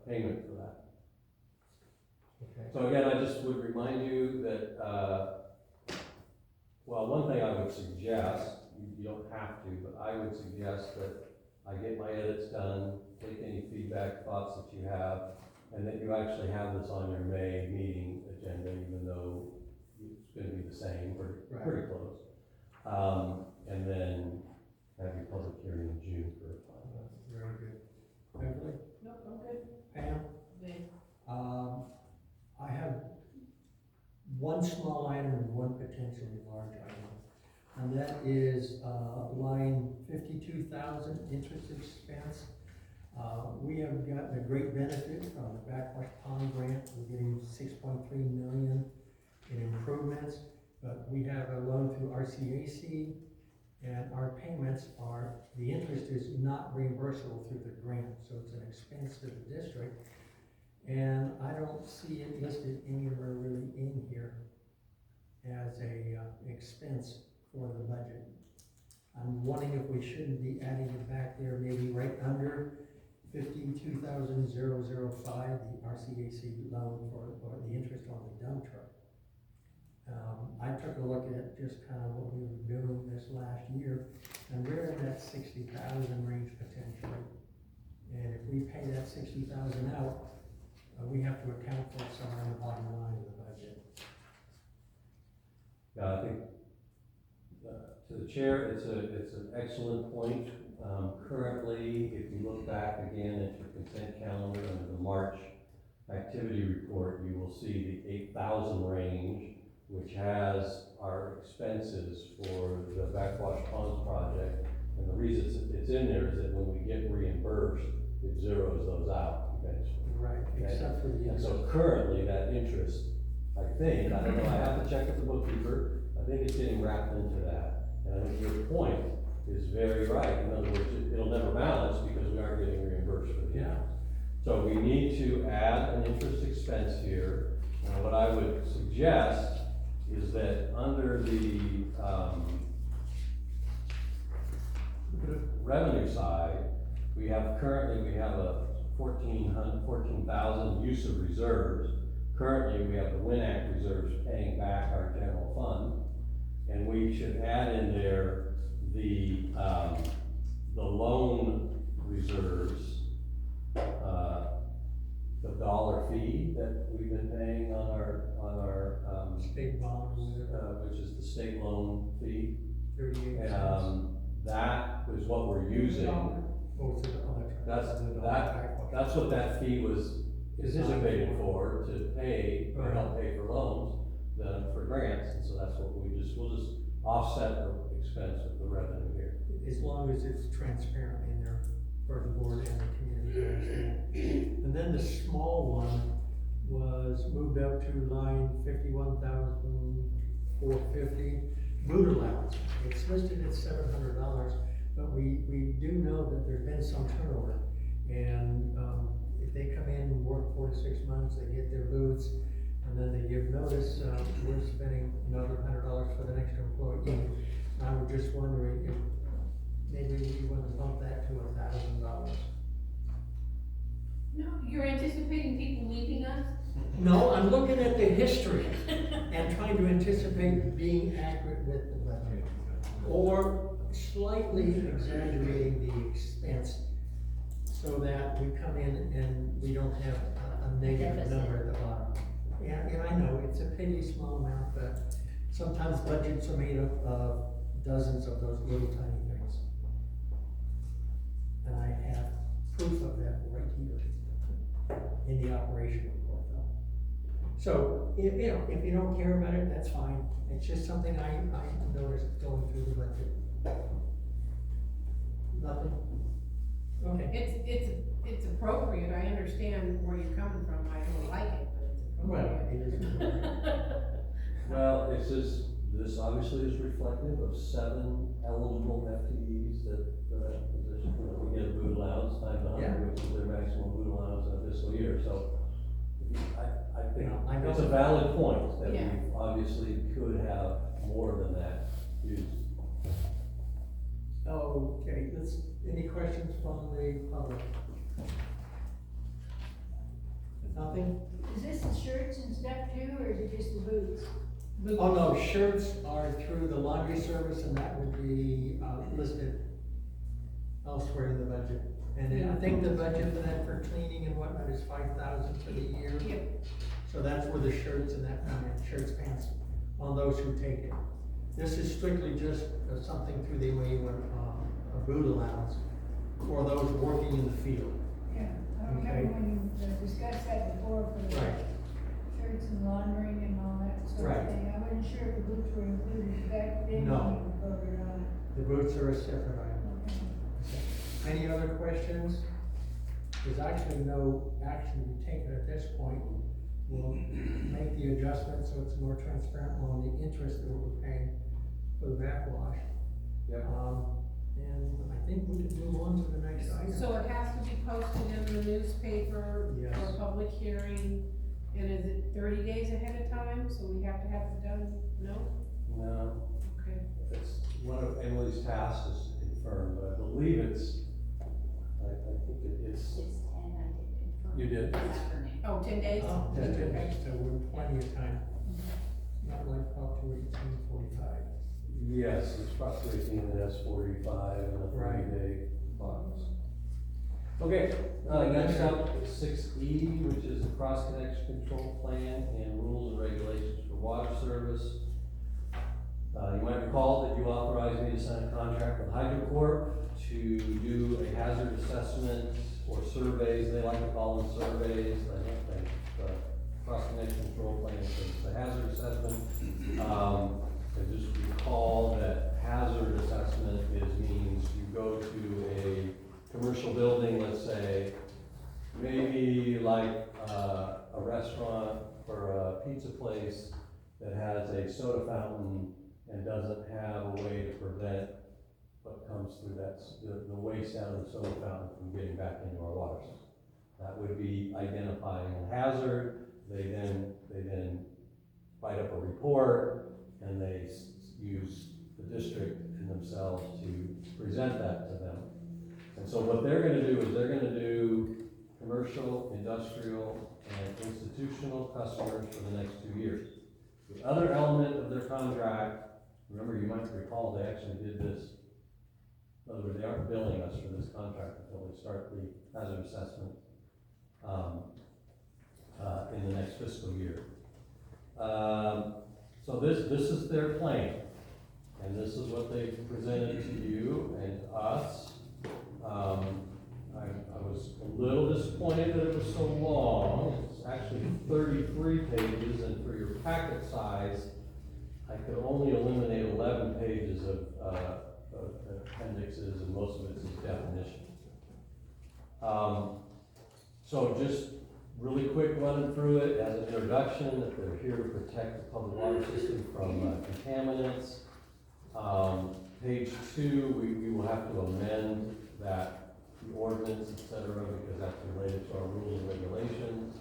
S4: Payment for that.
S8: Okay.
S4: So again, I just would remind you that, well, one thing I would suggest, you don't have to, but I would suggest that I get my edits done, take any feedback, thoughts that you have, and that you actually have this on your May meeting agenda, even though it's gonna be the same,
S8: Right.
S4: pretty close. And then have your public hearing in June for a final.
S8: Very good. Beverly?
S3: Nope, I'm good.
S8: Pam?
S3: Good.
S8: I have one small item and one potentially large item. And that is, line 52,000 interest expense. We have gotten a great benefit from the Backwash Pond grant. We're getting 6.3 million in improvements, but we have a loan through RCAC, and our payments are, the interest is not reimbursable through the grant, so it's an expense to the district. And I don't see it listed anywhere really in here as a expense for the budget. I'm wondering if we shouldn't be adding it back there, maybe right under 52,005, the RCAC loan for the interest on the dump truck. I took a look at just kind of what we were doing this last year, and we're in that 60,000 range potentially. And if we pay that 60,000 out, we have to account for it somewhere in the bottom line of the budget.
S4: Yeah, I think, to the chair, it's an excellent point. Currently, if you look back again at your consent calendar under the March activity report, you will see the 8,000 range, which has our expenses for the backwash ponds project. And the reason it's in there is that when we get reimbursed, it zeroes those out eventually.
S8: Right,
S4: Okay.
S8: except for the
S4: And
S8: interest.
S4: so currently, that interest, I think, I don't know, I have to check with the bookkeeper, I think it's getting wrapped into that. And I think your point is very right. In other words, it'll never balance because we aren't getting reimbursed for the
S8: Yeah.
S4: interest. So we need to add an interest expense here. And what I would suggest is that under the, revenue side, we have a 14,000 use of reserves. Currently, we have the Win Act reserves paying back our general fund. And we should add in there the loan reserves, the dollar fee that we've been paying on our,
S8: State bond,
S4: which is the state loan fee.
S8: 38 cents.
S4: That is what we're using.
S8: Oh,
S4: That's what that fee was anticipated for, to pay, or help pay for loans, for grants, and so that's what we'll just offset the expense with the revenue here.
S8: As long as it's transparent in there for the board and the community to understand. And then the small one was moved up to line 51,450, boot allowance. It's listed at $700, but we do know that there's been some turnover. And, if they come in and work 4 to 6 months, they get their boots, and then they give notice, we're spending another $100 for the next employee. I was just wondering if maybe we want to bump that to $1,000.
S3: No, you're anticipating people leaving us?
S8: No, I'm looking at the history and trying to anticipate being accurate with the budget. Or slightly exaggerating the expense so that we come in and we don't have a negative number at the bottom. And I know it's a pretty small amount, but sometimes budgets are made up of dozens of those little tiny things. And I have proof of that right here in the operation report though. So, if you don't care about it, that's fine. It's just something I noticed going through the budget. Nothing? Okay.
S3: It's appropriate, I understand where you're coming from, I don't like it, but it's
S8: Well,
S3: appropriate.
S8: it is.
S4: Well, this obviously is reflective of 7 eligible FTEs for that position, we get a boot allowance times 100,
S8: Yeah.
S4: which is their maximum boot allowance in a fiscal year, so I think
S8: I know.
S4: it's a valid point that we
S3: Yeah.
S4: obviously could have more than that used.
S8: Okay, any questions from the public? Nothing?
S5: Is this the shirts and stuff too, or is it just the boots?
S8: Oh, no, shirts are through the laundry service, and that would be, listed elsewhere in the budget. And then I think the budget for that for cleaning and whatnot is 5,000 for the year.
S3: Yep.
S8: So that's where the shirts and that come in, shirts, pants, on those who take it. This is strictly just something through the way, a boot allowance for those working in the field.
S5: Yeah, I
S8: Okay.
S5: remember when you discussed that before for the
S8: Right.
S5: shirts and laundering and all that sort
S8: Right.
S5: of thing. I wasn't sure if the boots were included back then
S8: No.
S5: when you voted on it.
S8: The boots are a separate item.
S5: Okay.
S8: Any other questions? There's actually no action to be taken at this point. We'll make the adjustment so it's more transparent on the interest that we're paying for the backwash.
S4: Yeah.
S8: And I think we can move on to the next item.
S3: So it has to be posted in the newspaper
S8: Yes.
S3: for a public hearing, and is it 30 days ahead of time, so we have to have it done, no?
S4: No,
S3: Okay.
S4: it's one of Emily's tasks is to confirm, but I believe I think it's,
S9: 6:10, I did confirm.
S4: You did?
S9: This afternoon.
S3: Oh, 10 days?
S8: Oh, just a- so we're plenty of time. not like Prop 21845.
S4: Yes, it's Prop 218 that has 45 and a 30-day box. Okay, next up is 6E, which is the cross-connection control plan and rules and regulations for water service. You might recall that you authorized me to sign a contract with HydroCorp to do a hazard assessment or surveys. They like to call them surveys. I don't think the cross-connection control plan is the hazard assessment. I just recall that hazard assessment means you go to a commercial building, let's say, maybe like a restaurant or a pizza place that has a soda fountain and doesn't have a way to prevent what comes through the waste out of the soda fountain from getting back into our water system. That would be identifying a hazard. They then write up a report and they use the district and themselves to present that to them. And so what they're gonna do is they're gonna do commercial, industrial, and institutional customers for the next 2 years. The other element of their contract, remember, you might recall, they actually did this. In other words, they aren't billing us for this contract until they start the hazard assessment in the next fiscal year. So this is their plan, and this is what they presented to you and to us. I was a little disappointed that it was so long. It's actually 33 pages, and for your packet size, I could only eliminate 11 pages of appendixes, and most of it is definition. So just really quick running through it as an introduction, that they're here to protect the public water system from contaminants. Page 2, we will have to amend that, the ordinance, et cetera, because that's related to our rules and regulations.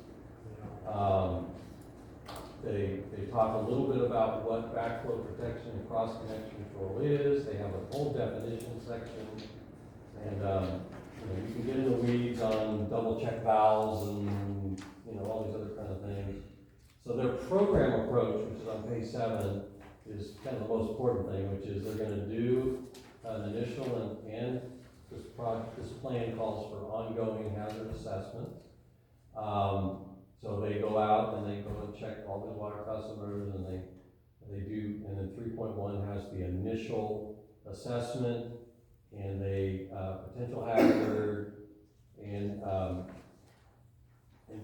S4: They talk a little bit about what backflow protection and cross-connection control is. They have a whole definition section, and you can get in the weeds on double-check valves and all these other kind of things. So their program approach, which is on page 7, is kind of the most important thing, which is they're going to do an initial and this plan calls for ongoing hazard assessment. So they go out and they go and check all the water customers, and they do, and then 3.1 has the initial assessment and they potential hazard, and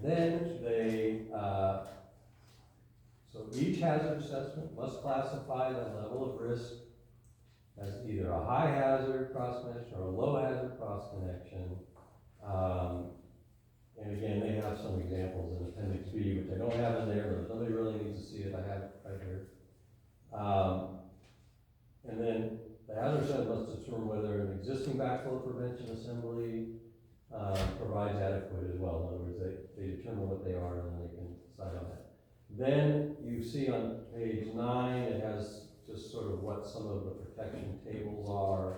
S4: then they so each hazard assessment must classify the level of risk as either a high hazard cross connection or a low hazard cross connection. And again, they have some examples in Appendix B, which I don't have in there, but if somebody really needs to see it, I have it right here. And then the hazard assessment must determine whether an existing backflow prevention assembly provides adequate as well. In other words, they determine what they are, and then they can decide on that. Then you see on page 9, it has just sort of what some of the protection tables are.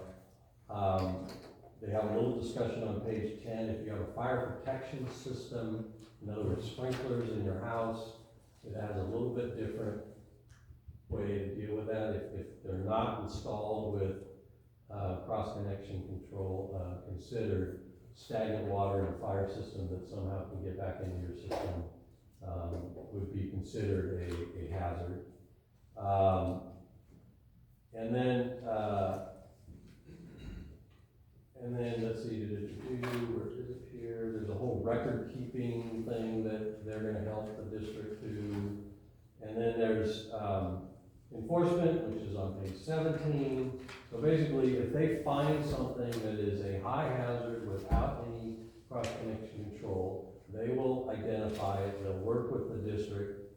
S4: They have a little discussion on page 10. If you have a fire protection system, in other words, sprinklers in your house, it has a little bit different way to deal with that. If they're not installed with cross-connection control, consider stagnant water in a fire system that somehow can get back into your system would be considered a hazard. And then let's see, where is it here? There's a whole record keeping thing that they're going to help the district do. And then there's enforcement, which is on page 17. So basically, if they find something that is a high hazard without any cross-connection control, they will identify it. They'll work with the district.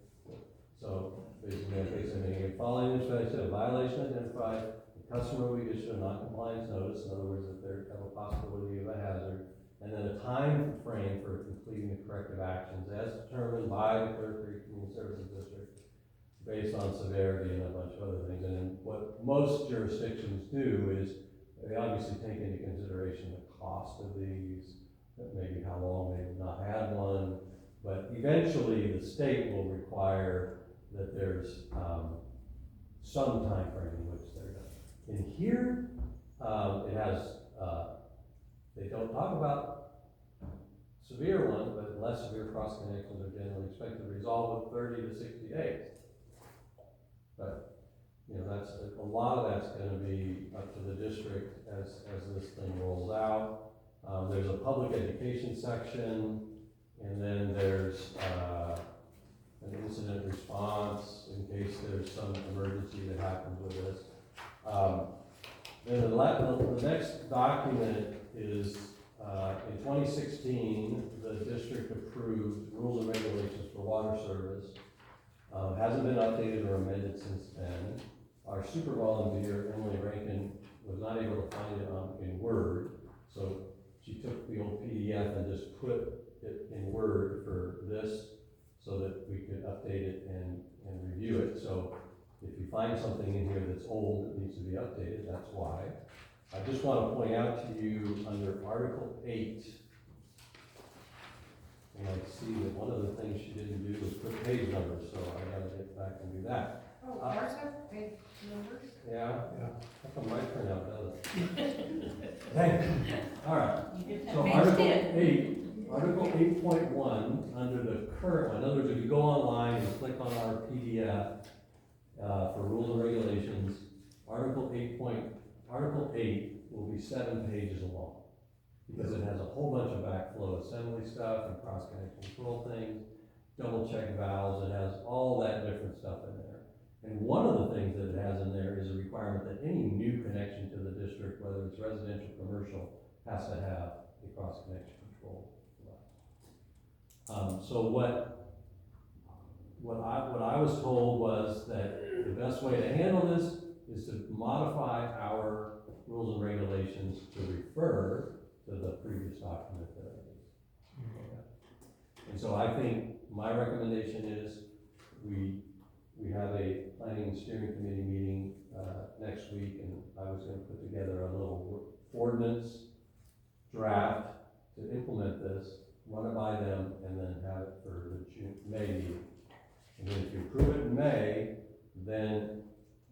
S4: So basically, on page 17, following this, I said a violation identified. The customer will issue a non-compliance notice. In other words, if they have a possibility of a hazard, and then a time frame for completing the corrective actions as determined by the Clear Creek Community Services District, based on severity and a bunch of other things. And then what most jurisdictions do is they obviously take into consideration the cost of these, maybe how long they've not had one, but eventually the state will require that there's, some time frame in which they're done. In here, it has, they don't talk about severe ones, but less severe cross connections are generally expected to resolve with 30 to 60 days. But, you know, that's, a lot of that's gonna be up to the district as this thing rolls out. There's a public education section, and then there's, an incident response in case there's some emergency that happens with this. Then the next document is, in 2016, the district approved rules and regulations for water service. Hasn't been updated or amended since then. Our super volunteer, Emily Rankin, was not able to find it in Word, so she took the old PDF and just put it in Word for this, so that we could update it and review it. So if you find something in here that's old that needs to be updated, that's why. I just want to point out to you under Article 8, and I see that one of the things she didn't do was put page numbers, so I gotta get back and do that.
S3: Oh, ours have page numbers?
S4: Yeah?
S8: Yeah.
S4: How come mine turned out doesn't? Dang. All right.
S7: You did
S4: So
S7: that.
S4: Article 8, Article 8.1, under the current one, in other words, if you go online and click on our PDF for rules and regulations, Article 8 will be 7 pages long, because it has a whole bunch of backflow assembly stuff and cross-connection control things, double check valves, it has all that different stuff in there. And one of the things that it has in there is a requirement that any new connection to the district, whether it's residential, commercial, has to have a cross-connection control. So what I was told was that the best way to handle this is to modify our rules and regulations to refer to the previous document that I did. And so I think my recommendation is we have a planning and steering committee meeting next week, and I was going to put together a little ordinance draft to implement this, run it by them, and then have it for the May meeting. And then if you approve it in May, then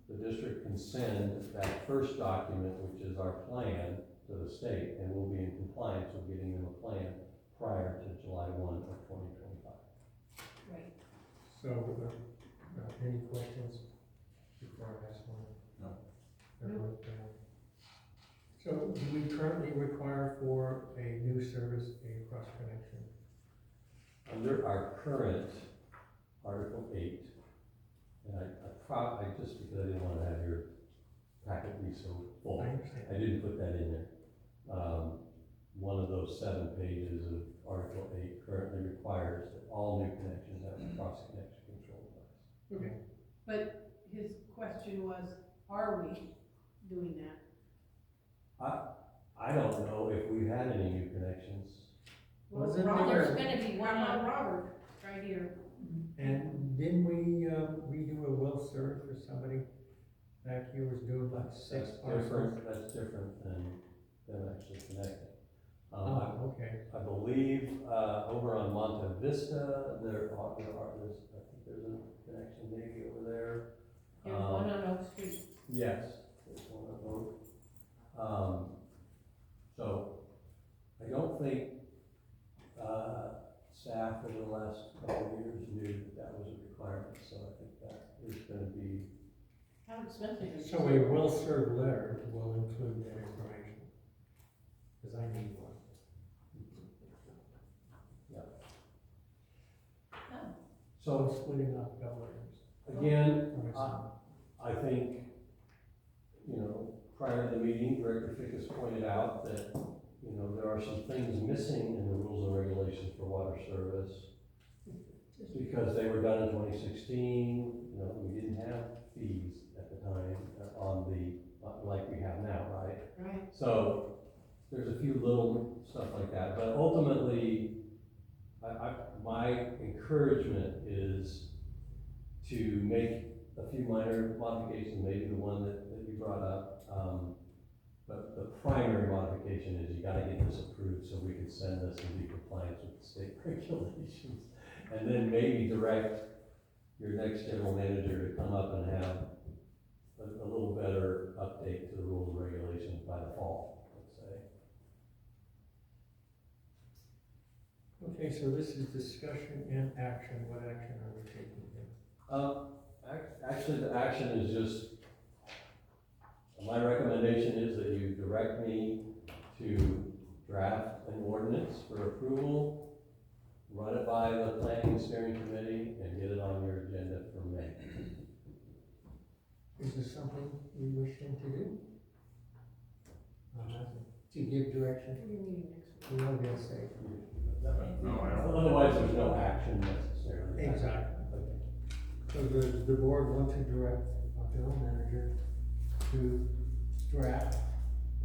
S4: the district can send that first document, which is our plan, to the state, and we'll be in compliance with getting them a plan prior to July 1 of 2025.
S7: Right.
S8: So, any questions before I ask one?
S1: No.
S8: Everyone, so do we currently require for a new service a cross connection?
S4: Under our current Article 8, and I just because I didn't want to have your packet be so full,
S8: I understand.
S4: I didn't put that in there. One of those 7 pages of Article 8 currently requires that all new connections have a cross-connection control device.
S8: Okay.
S3: But his question was, are we doing that?
S4: I don't know if we've had any new connections.
S3: Well,
S8: Wasn't
S3: Robert's
S8: there-
S3: gonna be, what about Robert, right here?
S8: And didn't we redo a will serve for somebody back here was doing like 6 parcels?
S4: That's different than actually connecting.
S8: Oh, okay.
S4: I believe, over on Monte Vista, there's, I think there's a connection maybe over there.
S7: There's one on Oak Street.
S4: Yes, there's one on Oak. So, I don't think, staff over the last couple of years knew that was a requirement, so I think that is gonna be,
S7: How expensive is it?
S8: So a will serve letter will include that information, because I need one.
S7: Oh,
S8: So
S4: so,
S8: splitting up governors.
S4: again, I think, you know, prior to the meeting, Director Fickus pointed out that, you know, there are some things missing in the rules and regulations for water service because they were done in 2016. You know, we didn't have fees at the time like we have now, right?
S3: Right.
S4: So there's a few little stuff like that, but ultimately, my encouragement is to make a few minor modifications, maybe the one that you brought up. But the primary modification is you gotta get this approved so we can send this and be compliant with the state regulations. And then maybe direct your next general manager to come up and have a little better update to the rules and regulations by the fall, let's say.
S8: Okay, so this is discussion and action. What action are we taking here?
S4: Actually, the action is just, my recommendation is that you direct me to draft an ordinance for approval, run it by the planning and steering committee, and get it on your agenda for May.
S8: Is this something we wish him to do? To give direction?
S3: Your meeting next week.
S8: We won't be able to say.
S1: No, I don't.
S4: Otherwise, there's no action necessarily.
S8: Exactly.
S4: Okay.
S8: So the board wants to direct our general manager to draft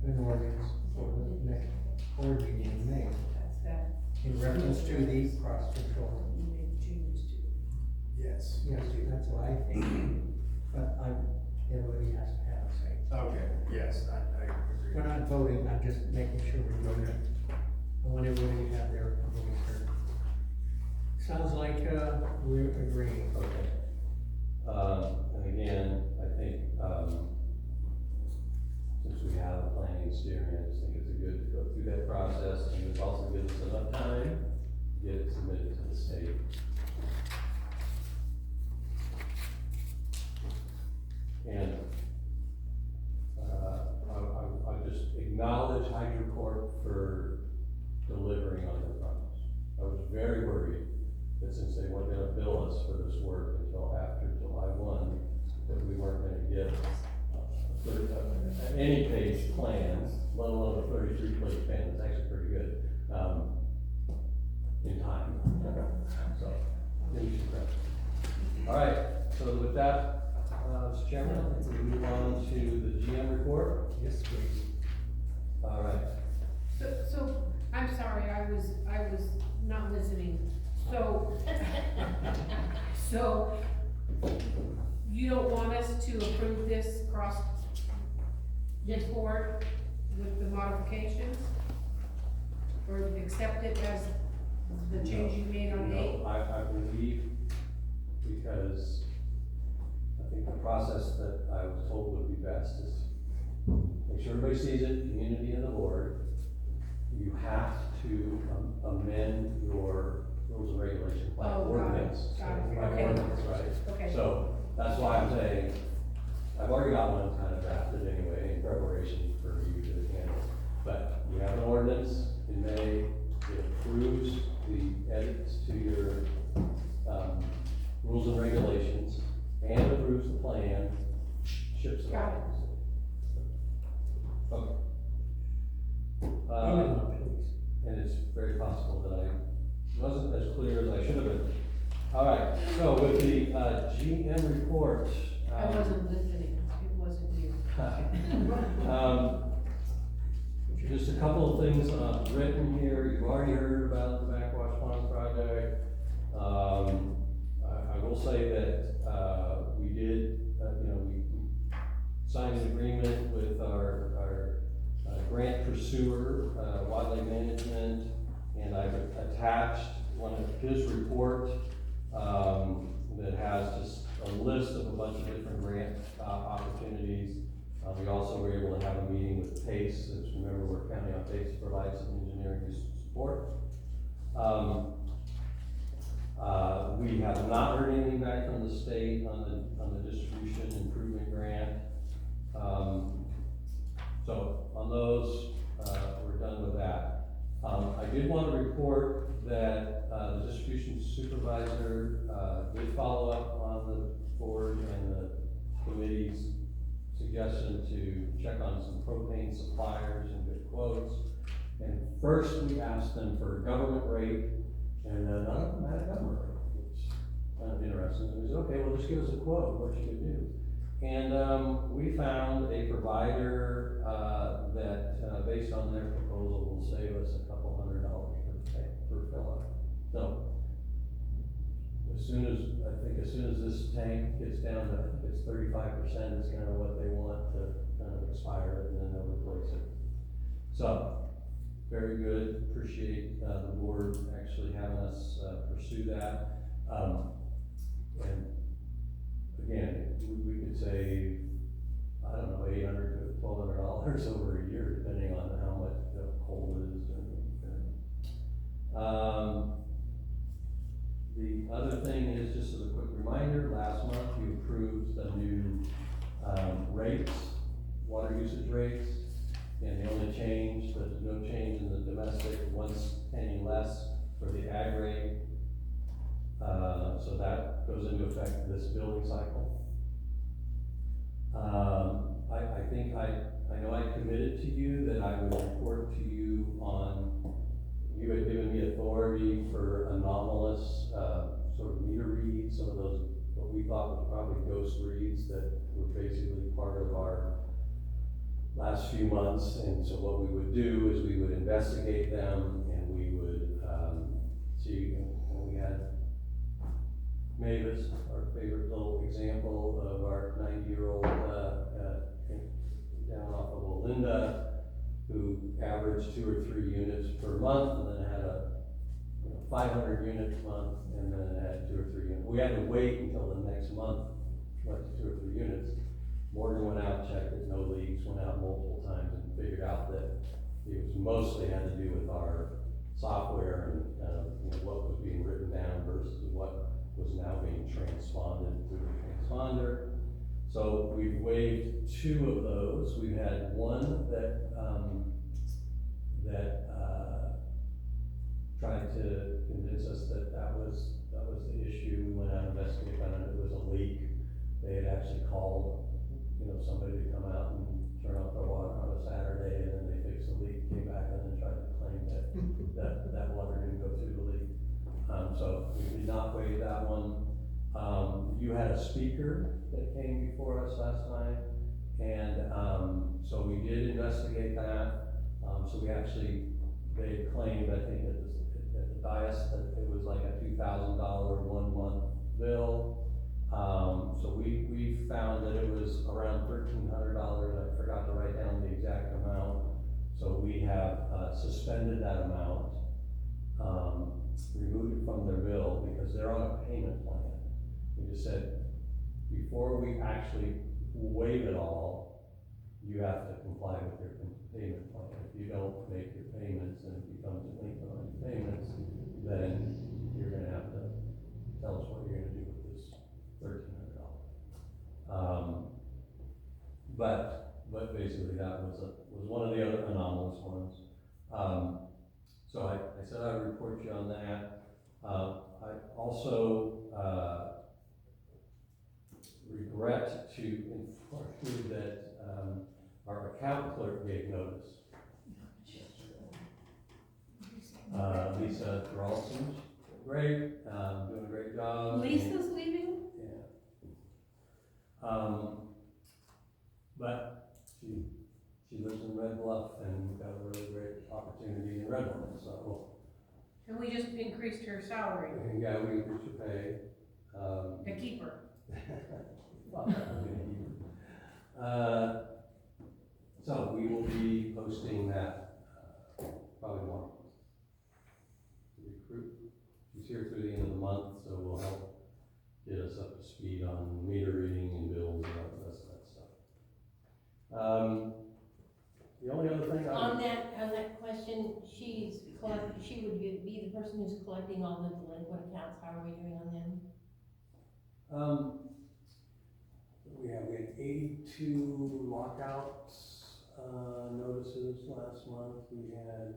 S8: an ordinance for the next board meeting in May
S3: That's that,
S8: in reference to the cross control.
S3: you made changes to.
S2: Yes.
S8: Yes, that's what I think, but everybody has to have a say.
S2: Okay, yes, I agree.
S8: We're not voting, I'm just making sure we're voting. I want everybody to have their voice heard. Sounds like, we're agreeing.
S4: Okay. And again, I think, since we have a planning and steering, I just think it's good to go through that process, and it's also gives us enough time to get it submitted to the state. And, I just acknowledge HydroCorp for delivering on their promise. I was very worried that since they weren't gonna bill us for this work until after July 1, that we weren't gonna get an any page plan, let alone a 33-page plan, that's actually pretty good, in time. So, give me some credit. All right, so with that, Mr. Chairman, I think we move on to the GM report.
S8: Yes, please.
S4: All right.
S3: So, I'm sorry, I was not listening. So, you don't want us to approve this cross report with the modifications? Or accept it as the change you made on eight?
S4: No, I believe, because I think the process that I was told would be best is make sure everybody sees it, community and the board. You have to amend your rules and regulations by
S3: Oh, got it,
S4: ordinance.
S3: got it,
S4: By
S3: okay.
S4: ordinance, right?
S3: Okay.
S4: So that's why I'm saying, I've already got one kind of drafted anyway in preparation for you to handle. But you have an ordinance in May, it approves the edits to your, rules and regulations, and approves the plan, ships it
S3: Got
S4: out. Okay.
S8: Please.
S4: And it's very possible that I wasn't as clear as I should have been. All right, so with the, GM report.
S3: I wasn't listening, it wasn't you.
S4: Just a couple of things written here. You've already heard about the Backwash Pond project. I will say that we did, we signed an agreement with our grant pursuer, Wildlife Management, and I've attached one of his report that has just a list of a bunch of different grant opportunities. We also were able to have a meeting with PACE, as remember we're counting on PACE to provide some engineering support. We have not heard anything back from the state on the distribution improvement grant. So on those, we're done with that. I did want to report that the distribution supervisor did follow up on the board and the committee's suggestion to check on some propane suppliers and get quotes. And first we asked them for a government rate, and none of them had a government rate, which is kind of interesting. And we said, okay, well, just give us a quote, what you could do. And we found a provider that, based on their proposal, will save us a couple $100 per fill up. So, as soon as this tank gets down to, I think it's 35%, is kind of what they want to kind of expire, and then they'll replace it. So, very good, appreciate the board actually having us pursue that. And over a year, depending on how much cold it is during the winter. The other thing is, just as a quick reminder, last month you approved the new rates, water usage rates. And the only change, there's no change in the domestic, 1 penny less for the ag rate. So that goes into effect this billing cycle. I think I know I committed to you that I would report to you on, you had given me authority for anomalous, sort of meter reads, some of those, what we thought was probably ghost reads that were basically part of our last few months. And so what we would do is we would investigate them, and we would, see, and we had Mavis, our favorite little example of our 90-year-old, down off of Olinda, who averaged 2 or 3 units per month, and then had a 500 unit month, and then had 2 or 3 units. We had to wait until the next month, went to 2 or 3 units. Morgan went out, checked it, no leaks, went out multiple times, and figured out that it was mostly had to do with our software and what was being written down versus what was now being transponded through the transponder. So we've waived 2 of those. We've had one that tried to convince us that that was the issue. We went out and investigated, found out it was a leak. They had actually called somebody to come out and turn off their water on a Saturday, and then they fixed the leak, came back and then tried to claim that water didn't go through the leak. So we did not waive that one. You had a speaker that came before us last time, and so we did investigate that. So we actually, they claimed, I think at the dais, that it was like a $2,000 1-month bill. So we found that it was around $1,300. I forgot to write down the exact amount. So we have suspended that amount, removed it from their bill, because they're on a payment plan. We just said, before we actually waive it all, you have to comply with your payment plan. If you don't make your payments and it becomes delinquent on your payments, then you're gonna have to tell us what you're gonna do with this $1,300. But basically that was one of the other anomalous ones. So I said I would report you on that. I also regret to inform you that our account clerk gave notice. Lisa Thralson, great, doing a great job.
S3: Lisa's leaving?
S4: Yeah. But she lives in Red Bluff and got a really great opportunity in Red Bluff, so.
S3: And we just increased her salary
S4: And yeah, we should pay.
S3: to keep her.
S4: Well, we're gonna keep her. So we will be posting that probably tomorrow. To recruit. She's here through the end of the month, so we'll help get us up to speed on meter reading and bills and all the rest of that stuff. The only other thing
S7: On that question, she would be the person who's collecting all the delinquent accounts. How are we doing on them?
S4: We had 82 lockouts notices last month. We had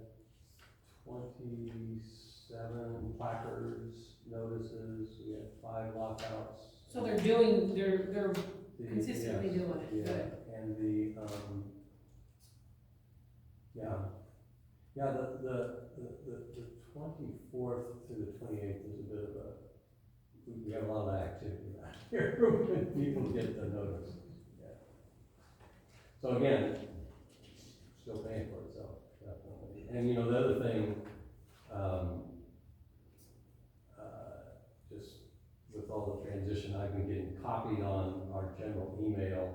S4: 27 placards notices. We had 5 lockouts.
S3: So they're consistently doing it.
S4: Yeah,
S3: Good.
S4: and the the 24th through the 28th is a bit of a, we have a lot of activity around here when people get the notice. Yeah. So again, still paying for itself, definitely. And the other thing, just with all the transition, I've been getting copied on our general email,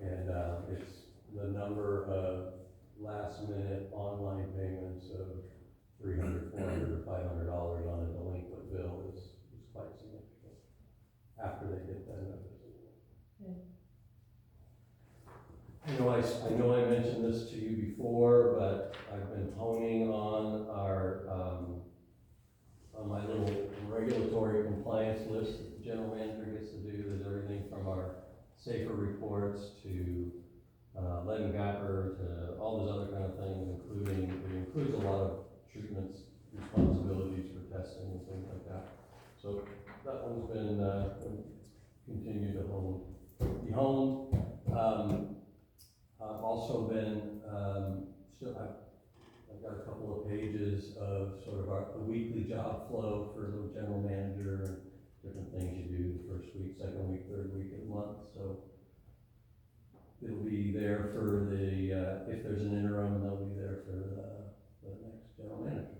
S4: and it's the number of last minute online payments of $300, $400, or $500 on a delinquent bill is quite significant after they get that notice. You know, I know I mentioned this to you before, but I've been honing on on my little regulatory compliance list that the general manager gets to do. There's everything from our safer reports to lead and copper to all those other kind of things, it includes a lot of treatments, responsibilities for testing and things like that. So that one's been continued to be honed. I've also been, I've got a couple of pages of sort of the weekly job flow for the general manager and different things you do the first week, second week, third week of the month. So it'll be there for if there's an interim, they'll be there for the next general manager.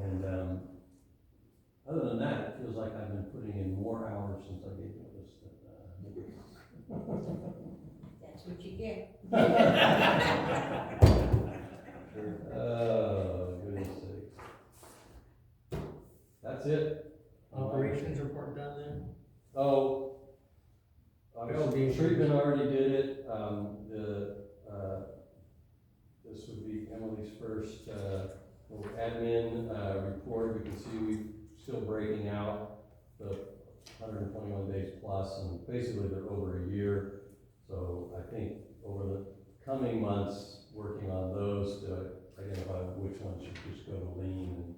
S4: And other than that, it feels like I've been putting in more hours since I gave notice than
S7: That's what you get.
S4: oh, goodness sakes. That's it.
S8: Operations report done then?
S4: Oh,
S8: LD.
S4: treatment already did it. This would be Emily's first little admin report. You can see we're still breaking out the 121 days plus, and basically they're over a year. So I think over the coming months, working on those to identify which ones should just go to lean and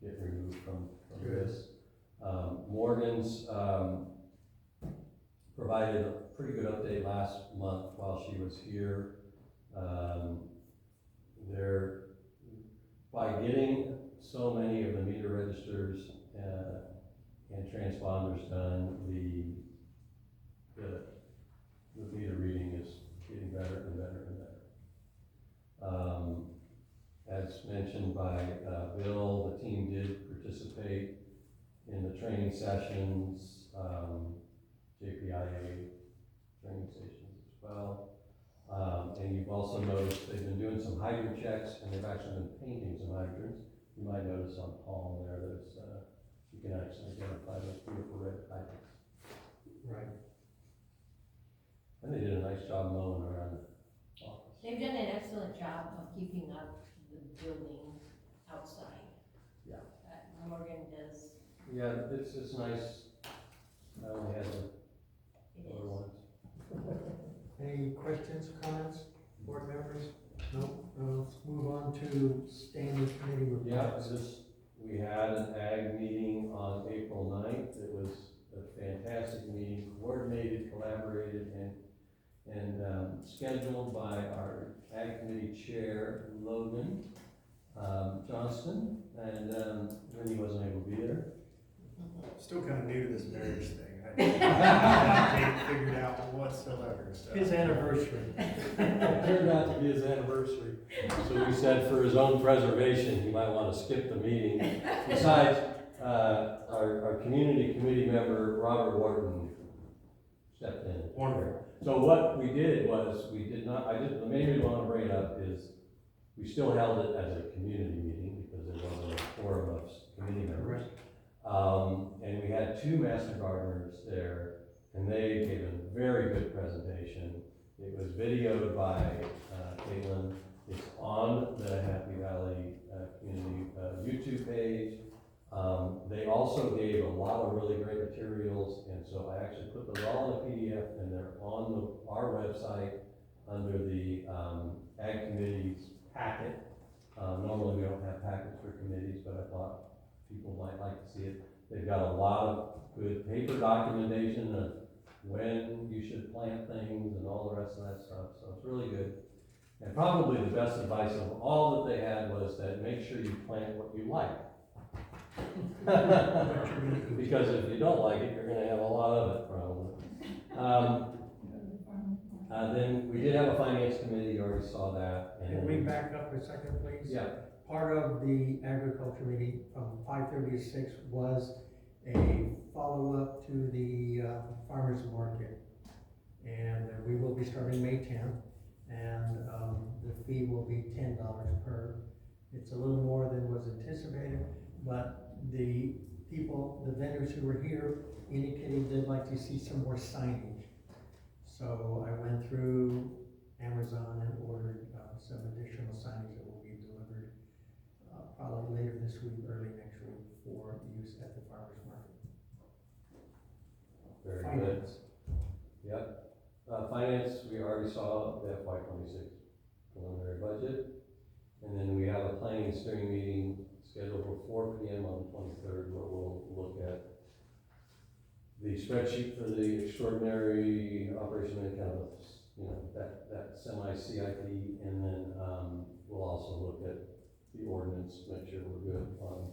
S4: get removed from this. Morgan's provided a pretty good update last month while she was here. By getting so many of the meter registers and transponders done, the meter reading is getting better and better and better. As mentioned by Bill, the team did participate in the training sessions, JPIA training stations as well. And you've also noticed they've been doing some hydrant checks, and they've actually been painting some hydrants. You might notice on Palm there's you can actually identify those beautiful red hydrants.
S8: Right.
S4: And they did a nice job mowing around the office.
S7: They've done an excellent job of keeping up the building outside.
S4: Yeah.
S7: Morgan does.
S4: Yeah, it's nice. I only had the
S7: It
S4: other
S7: is.
S4: ones.
S8: Any questions, comments, board members? No? Let's move on to standing committee
S4: Yeah,
S8: reports.
S4: we had an ag meeting on April 9th. It was a fantastic meeting, coordinated, collaborated, and scheduled by our ag committee chair, Logan Johnston, and when he wasn't able to be there.
S2: Still kind of new to this marriage thing. I haven't figured out whatsoever. So.
S8: His anniversary.
S4: It turned out to be his anniversary, so we said for his own preservation, he might want to skip the meeting. Besides, our community committee member, Robert Wharton, stepped in.
S2: Wonderful.
S4: So what we did was, the main reason I want to bring it up is, we still held it as a community meeting, because there wasn't a quorum of committee members. And we had two master gardeners there, and they gave a very good presentation. It was videoed by Caitlin. It's on the Happy Valley Community YouTube page. They also gave a lot of really great materials, and so I actually put those all in a PDF, and they're on our website under the Ag Committee's packet. Normally we don't have packets for committees, but I thought people might like to see it. They've got a lot of good paper documentation of when you should plant things and all the rest of that stuff, so it's really good. And probably the best advice of all that they had was that make sure you plant what you like. Because if you don't like it, you're gonna have a lot of it probably. Then we did have a finance committee, you already saw that.
S8: Can we back up a second, please?
S4: Yeah.
S8: Part of the agriculture meeting from 5:30 to 6 was a follow-up to the farmer's market. And we will be starting May 10th, and the fee will be $10 per. It's a little more than was anticipated, but the people, the vendors who were here indicated they'd like to see some more signage. So I went through Amazon and ordered, some additional signage that will be delivered, probably later this week, early next week, for use at the farmer's market.
S4: Very good.
S8: Finance.
S4: Yep. Finance, we already saw the FY '26 preliminary budget. And then we have a planning and steering meeting scheduled for 4 p.m. on the 23rd, where we'll look at the spreadsheet for the extraordinary operation and kind of, that semi-CIP, and then, we'll also look at the ordinance, make sure we're good on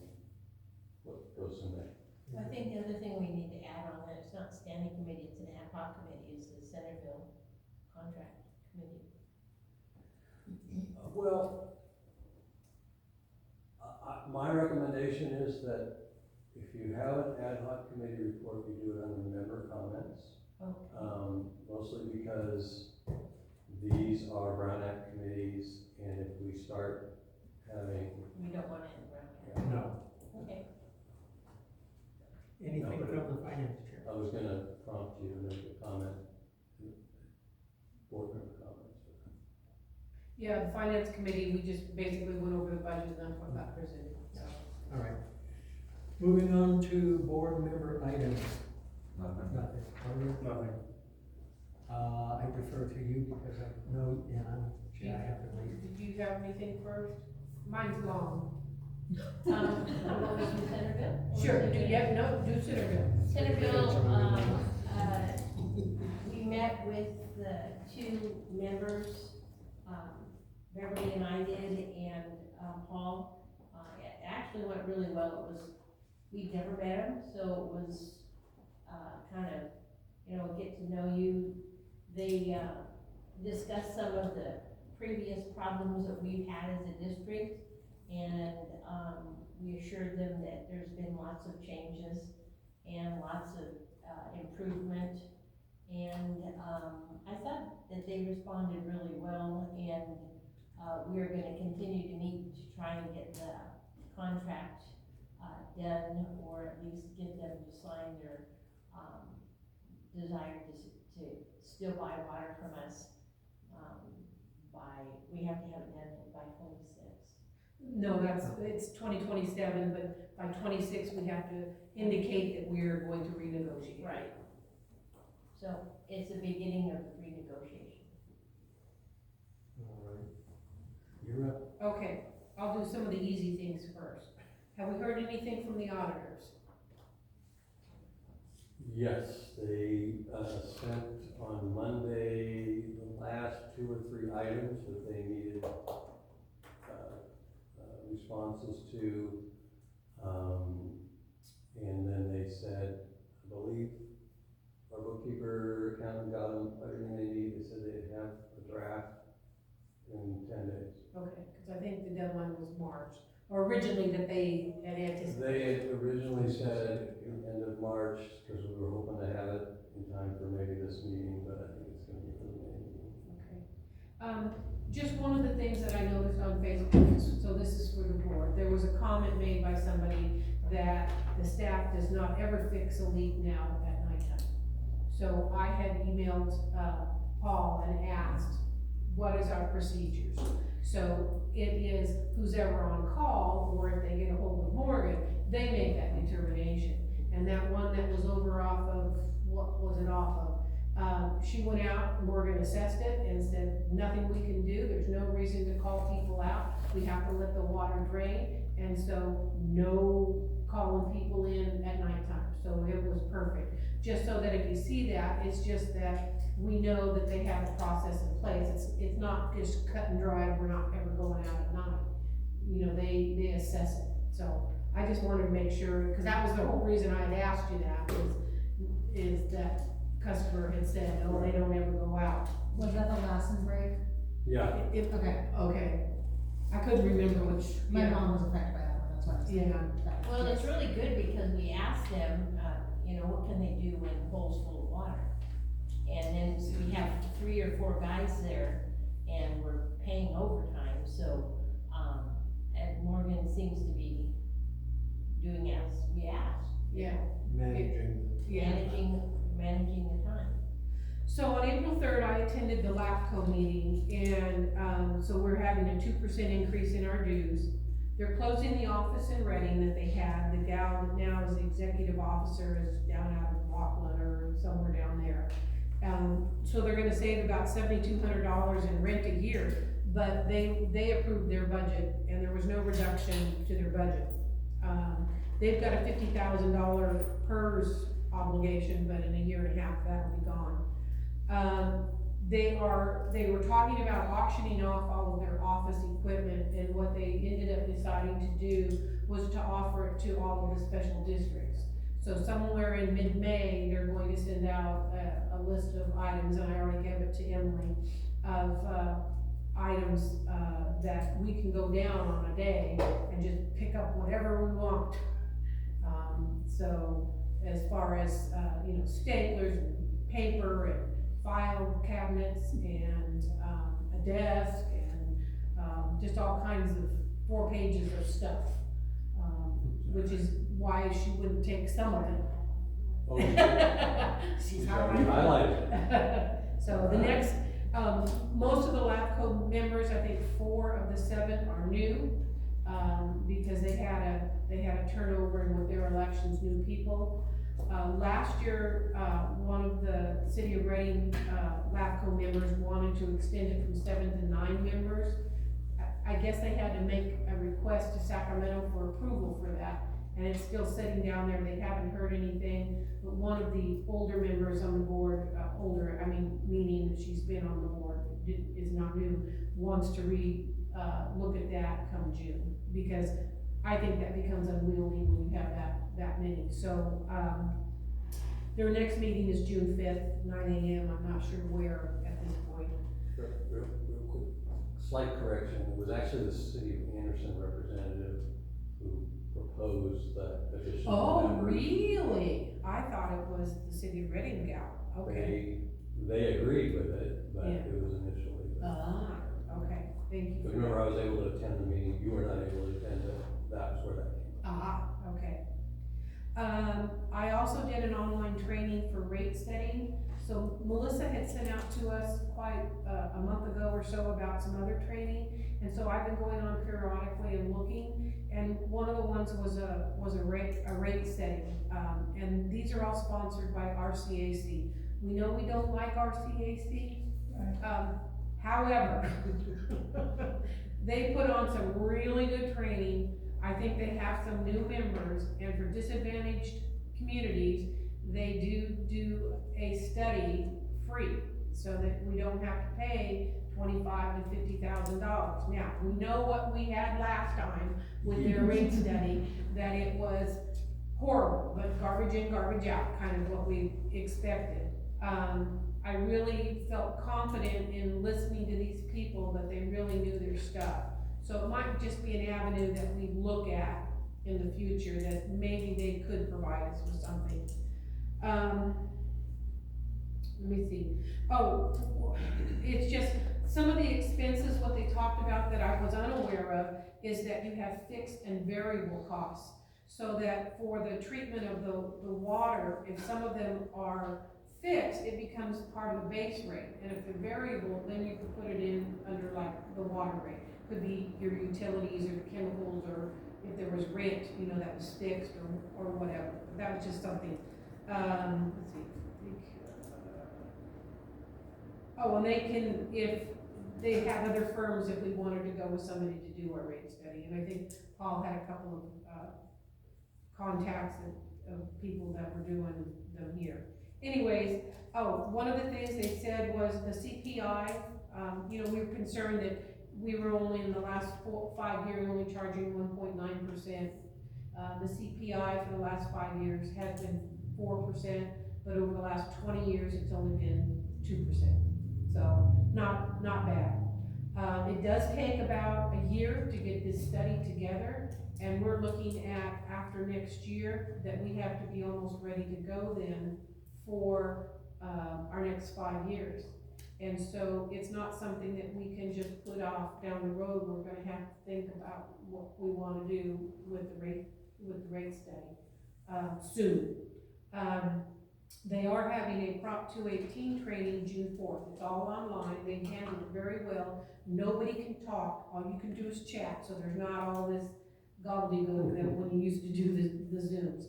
S4: what goes in there.
S7: I think the other thing we need to add on that, it's not standing committee, it's an ad hoc committee, is the Centerville contract committee.
S4: Well, my recommendation is that if you have an ad hoc committee report, you do it under member comments.
S7: Okay.
S4: Mostly because these are Brown Act committees, and if we start having,
S7: We don't want it around
S8: No.
S7: here. Okay.
S8: Anything from the finance chair?
S4: I was gonna prompt you to make a comment, board member comments.
S3: Yeah, the finance committee, we just basically went over the budget and that's what got presented, so.
S8: All right. Moving on to board member items.
S1: Nothing.
S8: Nothing. Maria?
S2: Nothing.
S8: I defer to you because I know, I have to leave.
S3: Did you have anything first? Mine's long.
S7: What was in Centerville? Or
S3: Sure,
S7: was
S3: do,
S7: it-
S3: yeah, no, do Centerville.
S7: Centerville, we met with the two members, Beverly and I did, and, Paul. It actually went really well. It was, we'd never met him, so it was, kind of, get to know you. They, discussed some of the previous problems that we've had as a district, and, we assured them that there's been lots of changes and lots of, improvement. And, I thought that they responded really well, and, we are gonna continue to meet to try and get the contract, done, or at least get them to sign their, desire to still buy water from us, we have to have it done by 26.
S3: No, it's 2027, but by 26, we have to indicate that we're going to renegotiate.
S7: Right. So it's the beginning of renegotiation.
S8: All right. You're up.
S3: Okay, I'll do some of the easy things first. Have we heard anything from the auditors?
S4: Yes, they, sent on Monday the last 2 or 3 items that they needed, responses to. And then they said, I believe our bookkeeper, accountant got them everything they need. They said they'd have a draft in 10 days.
S3: Okay, because I think the deadline was March, or originally that they had anticipated.
S4: They had originally said end of March, because we were hoping to have it in time for maybe this meeting, but I think it's gonna be for the May meeting.
S3: Okay. Just one of the things that I noticed on Facebook, so this is for the board, there was a comment made by somebody that the staff does not ever fix a leak now at nighttime. So I had emailed, Paul and asked, what is our procedures? So it is who's ever on call, or if they get a hold of Morgan, they make that determination. And that one that was over off of, what was it off of? She went out, Morgan assessed it and said, nothing we can do, there's no reason to call people out, we have to let the water drain, and so no calling people in at nighttime, so it was perfect. Just so that if you see that, it's just that we know that they have a process in place, it's not just cut and dry, we're not ever going out at night. They assess it, so I just wanted to make sure, because that was the whole reason I had asked you that, is that customer had said, oh, they don't ever go out.
S9: Was that the Lassen break?
S4: Yeah,
S3: Okay, I couldn't remember which.
S9: My mom was affected by that one, that's why I was thinking
S3: Yeah.
S9: that.
S7: Well, it's really good because we asked them, what can they do when the pool's full of water? And then we have 3 or 4 guys there and we're paying overtime, so, and Morgan seems to be doing as we asked.
S3: Yeah,
S8: Managing.
S3: yeah.
S7: Managing the time.
S3: So on April 3rd, I attended the LAFCO meeting, and so we're having a 2% increase in our dues. They're closing the office in Reading that they had. The gal that now is the executive officer is down out of Rockland or somewhere down there. So they're gonna save about $7,200 in rent a year, but they approved their budget, and there was no reduction to their budget. They've got a $50,000 PERS obligation, but in a year and a half, that'll be gone. They were talking about auctioning off all of their office equipment, and what they ended up deciding to do was to offer it to all of the special districts. So somewhere in mid-May, they're going to send out a list of items, and I already gave it to Emily, of items that we can go down on a day and just pick up whatever we want. So as far as, staplers and paper and file cabinets and a desk and just all kinds of 4 pages of stuff, which is why she wouldn't take some of it.
S4: Oh,
S3: She's
S4: highlighted it.
S3: So the next, most of the LAFCO members, I think 4 of the 7 are new, because they had a turnover in with their elections, new people. Last year, one of the City of Reading, LAFCO members wanted to extend it from 7 to 9 members. I guess they had to make a request to Sacramento for approval for that, and it's still sitting down there. They haven't heard anything, but one of the older members on the board, meaning she's been on the board, is not new, wants to look at that come June, because I think that becomes unwieldy when you have that many. So, their next meeting is June 5th, 9 a.m. I'm not sure where at this point.
S4: Real quick, slight correction, it was actually the city of Anderson representative who proposed that additional
S3: Oh,
S4: members.
S3: really? I thought it was the City of Reading gal. Okay.
S4: They agreed with it, but
S3: Yeah.
S4: it was initially.
S3: Okay, thank you.
S4: But remember, I was able to attend the meeting, you were not able to attend it, that's where that came from.
S3: Okay. I also did an online training for rate setting. So Melissa had sent out to us quite a month ago or so about some other training. And so I've been going on periodically and looking. And one of the ones was a rate setting. And these are all sponsored by RCAC. We know we don't like RCAC. However, they put on some really good training. I think they have some new members, and for disadvantaged communities, they do a study free, so that we don't have to pay $25,000 to $50,000. Now, we know what we had last time with their rate study, that it was horrible, but garbage in, garbage out, kind of what we expected. I really felt confident in listening to these people that they really knew their stuff. So it might just be an avenue that we look at in the future, that maybe they could provide us with something. Let me see. Oh, it's just, some of the expenses, what they talked about that I was unaware of, is that you have fixed and variable costs. So that for the treatment of the water, if some of them are fixed, it becomes part of the base rate. And if they're variable, then you can put it in under like the water rate. Could be your utilities or the chemicals, or if there was rent, that was fixed or whatever. That was just something, let's see. And they can, if they have other firms, if we wanted to go with somebody to do our rate study. And I think Paul had a couple of contacts of people that were doing them here. Anyways, one of the things they said was the CPI. We were concerned that we were only in the last 5 years only charging 1.9%. The CPI for the last 5 years has been 4%, but over the last 20 years, it's only been 2%. So not bad. It does take about a year to get this study together, and we're looking at after next year that we have to be almost ready to go then for our next 5 years. And so it's not something that we can just put off down the road. We're gonna have to think about what we wanna do with the rate study, soon. They are having a Prop 218 training June 4th. It's all online. They handle it very well. Nobody can talk. All you can do is chat, so there's not all this gobbledygook that when you used to do the Zooms.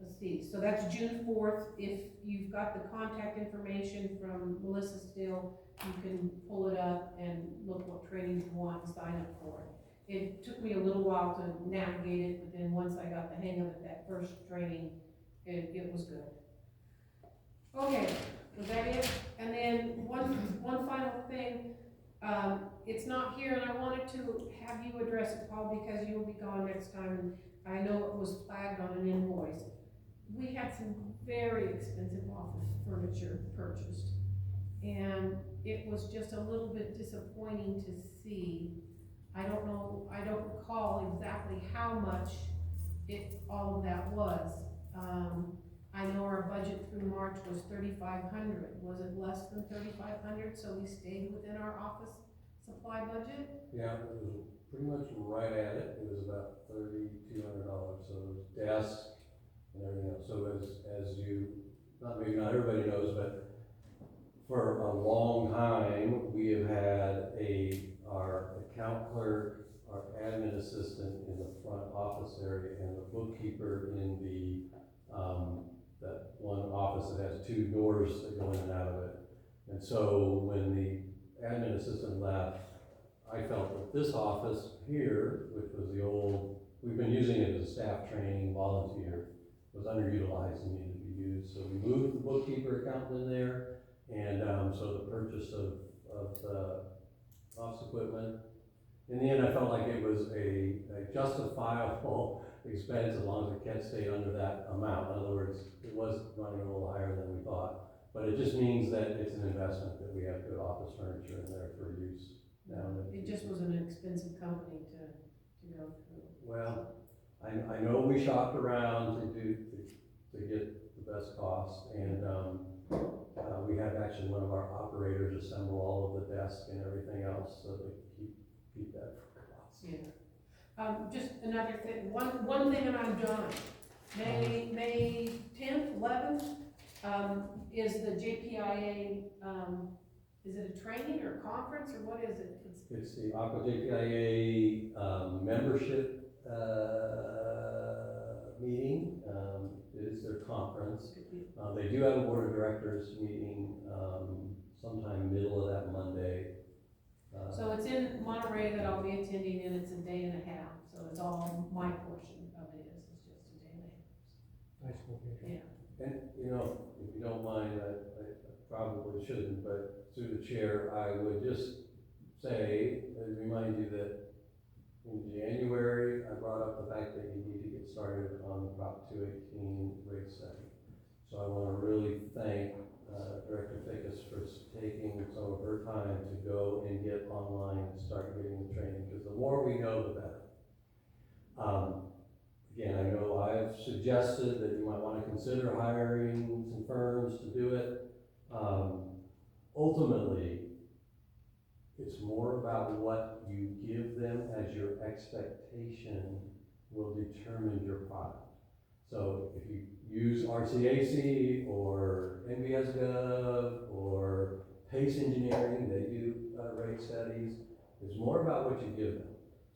S3: Let's see, so that's June 4th. If you've got the contact information from Melissa still, you can pull it up and look what trainings you want and sign up for it. It took me a little while to navigate it, but then once I got the hang of it, that first training, it was good. Okay, was that it? And then one final thing, it's not here, and I wanted to have you address it, Paul, because you'll be gone next time, and I know it was flagged on an invoice. We had some very expensive office furniture purchased, and it was just a little bit disappointing to see. I don't know, I don't recall exactly how much all of that was. I know our budget through March was 3,500. Was it less than 3,500? So we stayed within our office supply budget?
S4: Yeah, it was pretty much right at it. It was about $3,200. So it was desk and everything else. So as you, maybe not everybody knows, but for a long time, we have had our account clerk, our admin assistant in the front office area, and the bookkeeper in the, that one office that has two doors that go in and out of it. And so when the admin assistant left, I felt that this office here, which was the old, we've been using it as a staff training volunteer, was underutilized and needed to be used. So we moved the bookkeeper account in there, and so the purchase of the office equipment. In the end, I felt like it was a justifiable expense as long as the cat stayed under that amount. In other words, it was running a little higher than we thought, but it just means that it's an investment that we have good office furniture in there for use now.
S3: It just was an expensive company to go through.
S4: Well, I know we shopped around to get the best cost, and we had actually one of our operators assemble all of the desks and everything else so they keep that for cost.
S3: Yeah. Just another thing, one thing and I'm done. May 10th, 11th, is the JPIA, is it a training or conference, or what is it?
S4: It's the Aqua JPIA membership meeting. It is their conference. They do have a board of directors meeting sometime middle of that Monday.
S3: So it's in Monterey that I'll be attending, and it's a day and a half, so it's all my portion of it is, it's just a day and a half.
S8: Nice location.
S3: Yeah.
S4: And, if you don't mind, I probably shouldn't, but through the chair, I would just say, remind you that in January, I brought up the fact that you need to get started on the Prop 218 rate study. So I want to really thank Director Fickus for taking some of her time to go and get online and start getting the training, because the more we know, the better. Again, I know I've suggested that you might want to consider hiring some firms to do it. Ultimately, it's more about what you give them as your expectation will determine your product. So if you use RCAC or NBSGov or PACE Engineering, they do rate studies. It's more about what you give them.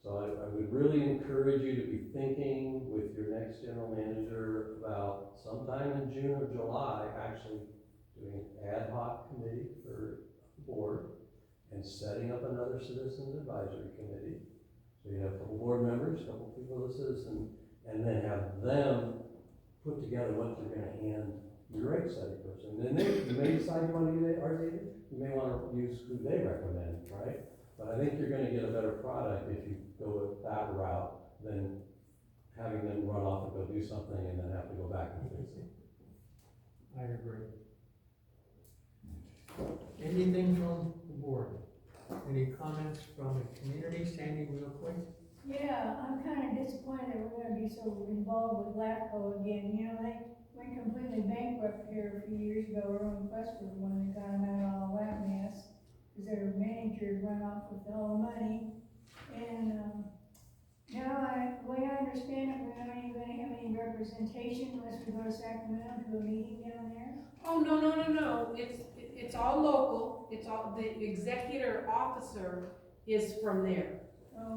S4: So I would really encourage you to be thinking with your next general manager about sometime in June or July, actually doing an ad hoc committee for the board and setting up another citizens advisory committee. So you have a couple board members, a couple people as citizens, and then have them put together what they're going to hand your rate study person. And then you may decide you want to use RCA, you may want to use who they recommend, right? But I think you're going to get a better product if you go with that route than having them run off and go do something and then have to go back and fix it.
S8: I agree. Anything from the board? Any comments from the community? Sandy, real quick?
S5: Yeah, I'm kind of disappointed that we're gonna be so involved with LAFCO again. You know, they went completely bankrupt here a few years ago. Our own Westford when they got them out of all that mess, because their manager run off with all the money. And now, the way I understand it, we don't even have any representatives representation unless we go to Sacramento to a meeting down there?
S3: Oh, no, it's all local, it's all, the executor officer is from there.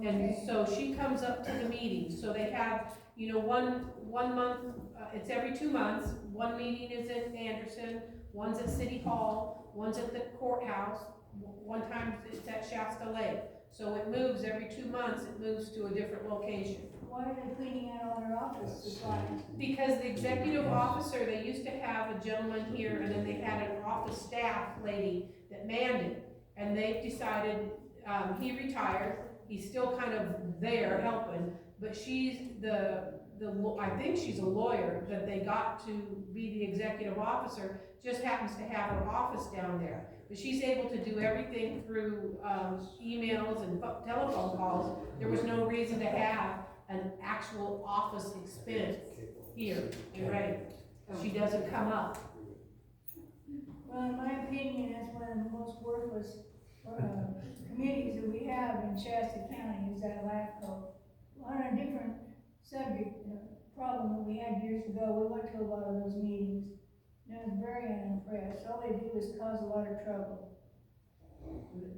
S3: And
S5: Okay.
S3: so she comes up to the meetings, so they have, you know, one month, it's every 2 months, one meeting is at Anderson, one's at City Hall, one's at the courthouse, one time it's at Shasta Lake. So it moves every 2 months, it moves to a different location.
S5: Why are they cleaning out all their office supplies?
S3: Because the executive officer, they used to have a gentleman here, and then they had an office staff lady that manned it. And they've decided, he retired, he's still kind of there helping, but she's I think she's a lawyer that they got to be the executive officer, just happens to have her office down there. But she's able to do everything through, emails and telephone calls. There was no reason to have an actual office expense here in Reading. She doesn't come up.
S5: Well, in my opinion, that's one of the most worthless, committees that we have in Shasta County is that LAFCO. On a different subject, problem that we had years ago, we went to a lot of those meetings. And I was very unimpressed. All they do is cause a lot of trouble.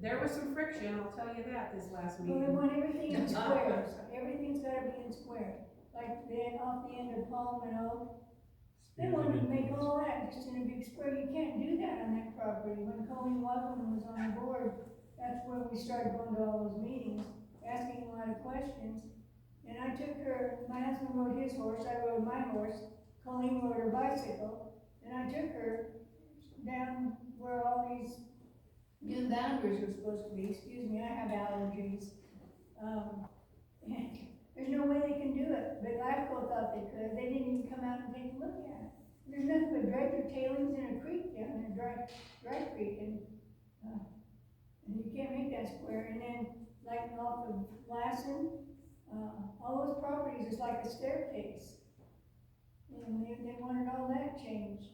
S3: There was some friction, I'll tell you that, this last
S5: Well, they
S3: meeting.
S5: want everything in squares. Everything's gotta be in square. Like off the end of Palm and Oak. They wanted to make all that just in a big square. You can't do that on that property. When Colleen Watson was on the board, that's when we started going to all those meetings, asking a lot of questions. And I took her, my husband rode his horse, I rode my horse, Colleen rode her bicycle, and I took her down where all these new boundaries were supposed to be. Excuse me, I have allergies. And there's no way they can do it, but LAFCO thought they could. They didn't even come out and take a look at it. There's nothing but dredge or tailings in a creek down there, dry creek, and you can't make that square. And then, like off of Lassen, all those properties is like a staircase. And they wanted all that changed.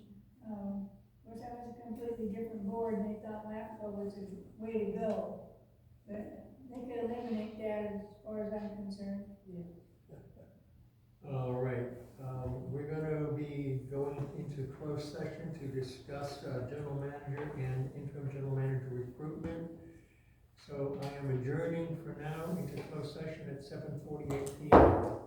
S5: Of course, that was a completely different board, and they thought LAFCO was the way to go. But they could eliminate that as far as I'm concerned.
S8: All right, we're gonna be going into closed session to discuss, general manager and interim general manager recruitment. So I am adjourning for now into closed session at 7:48 p.m.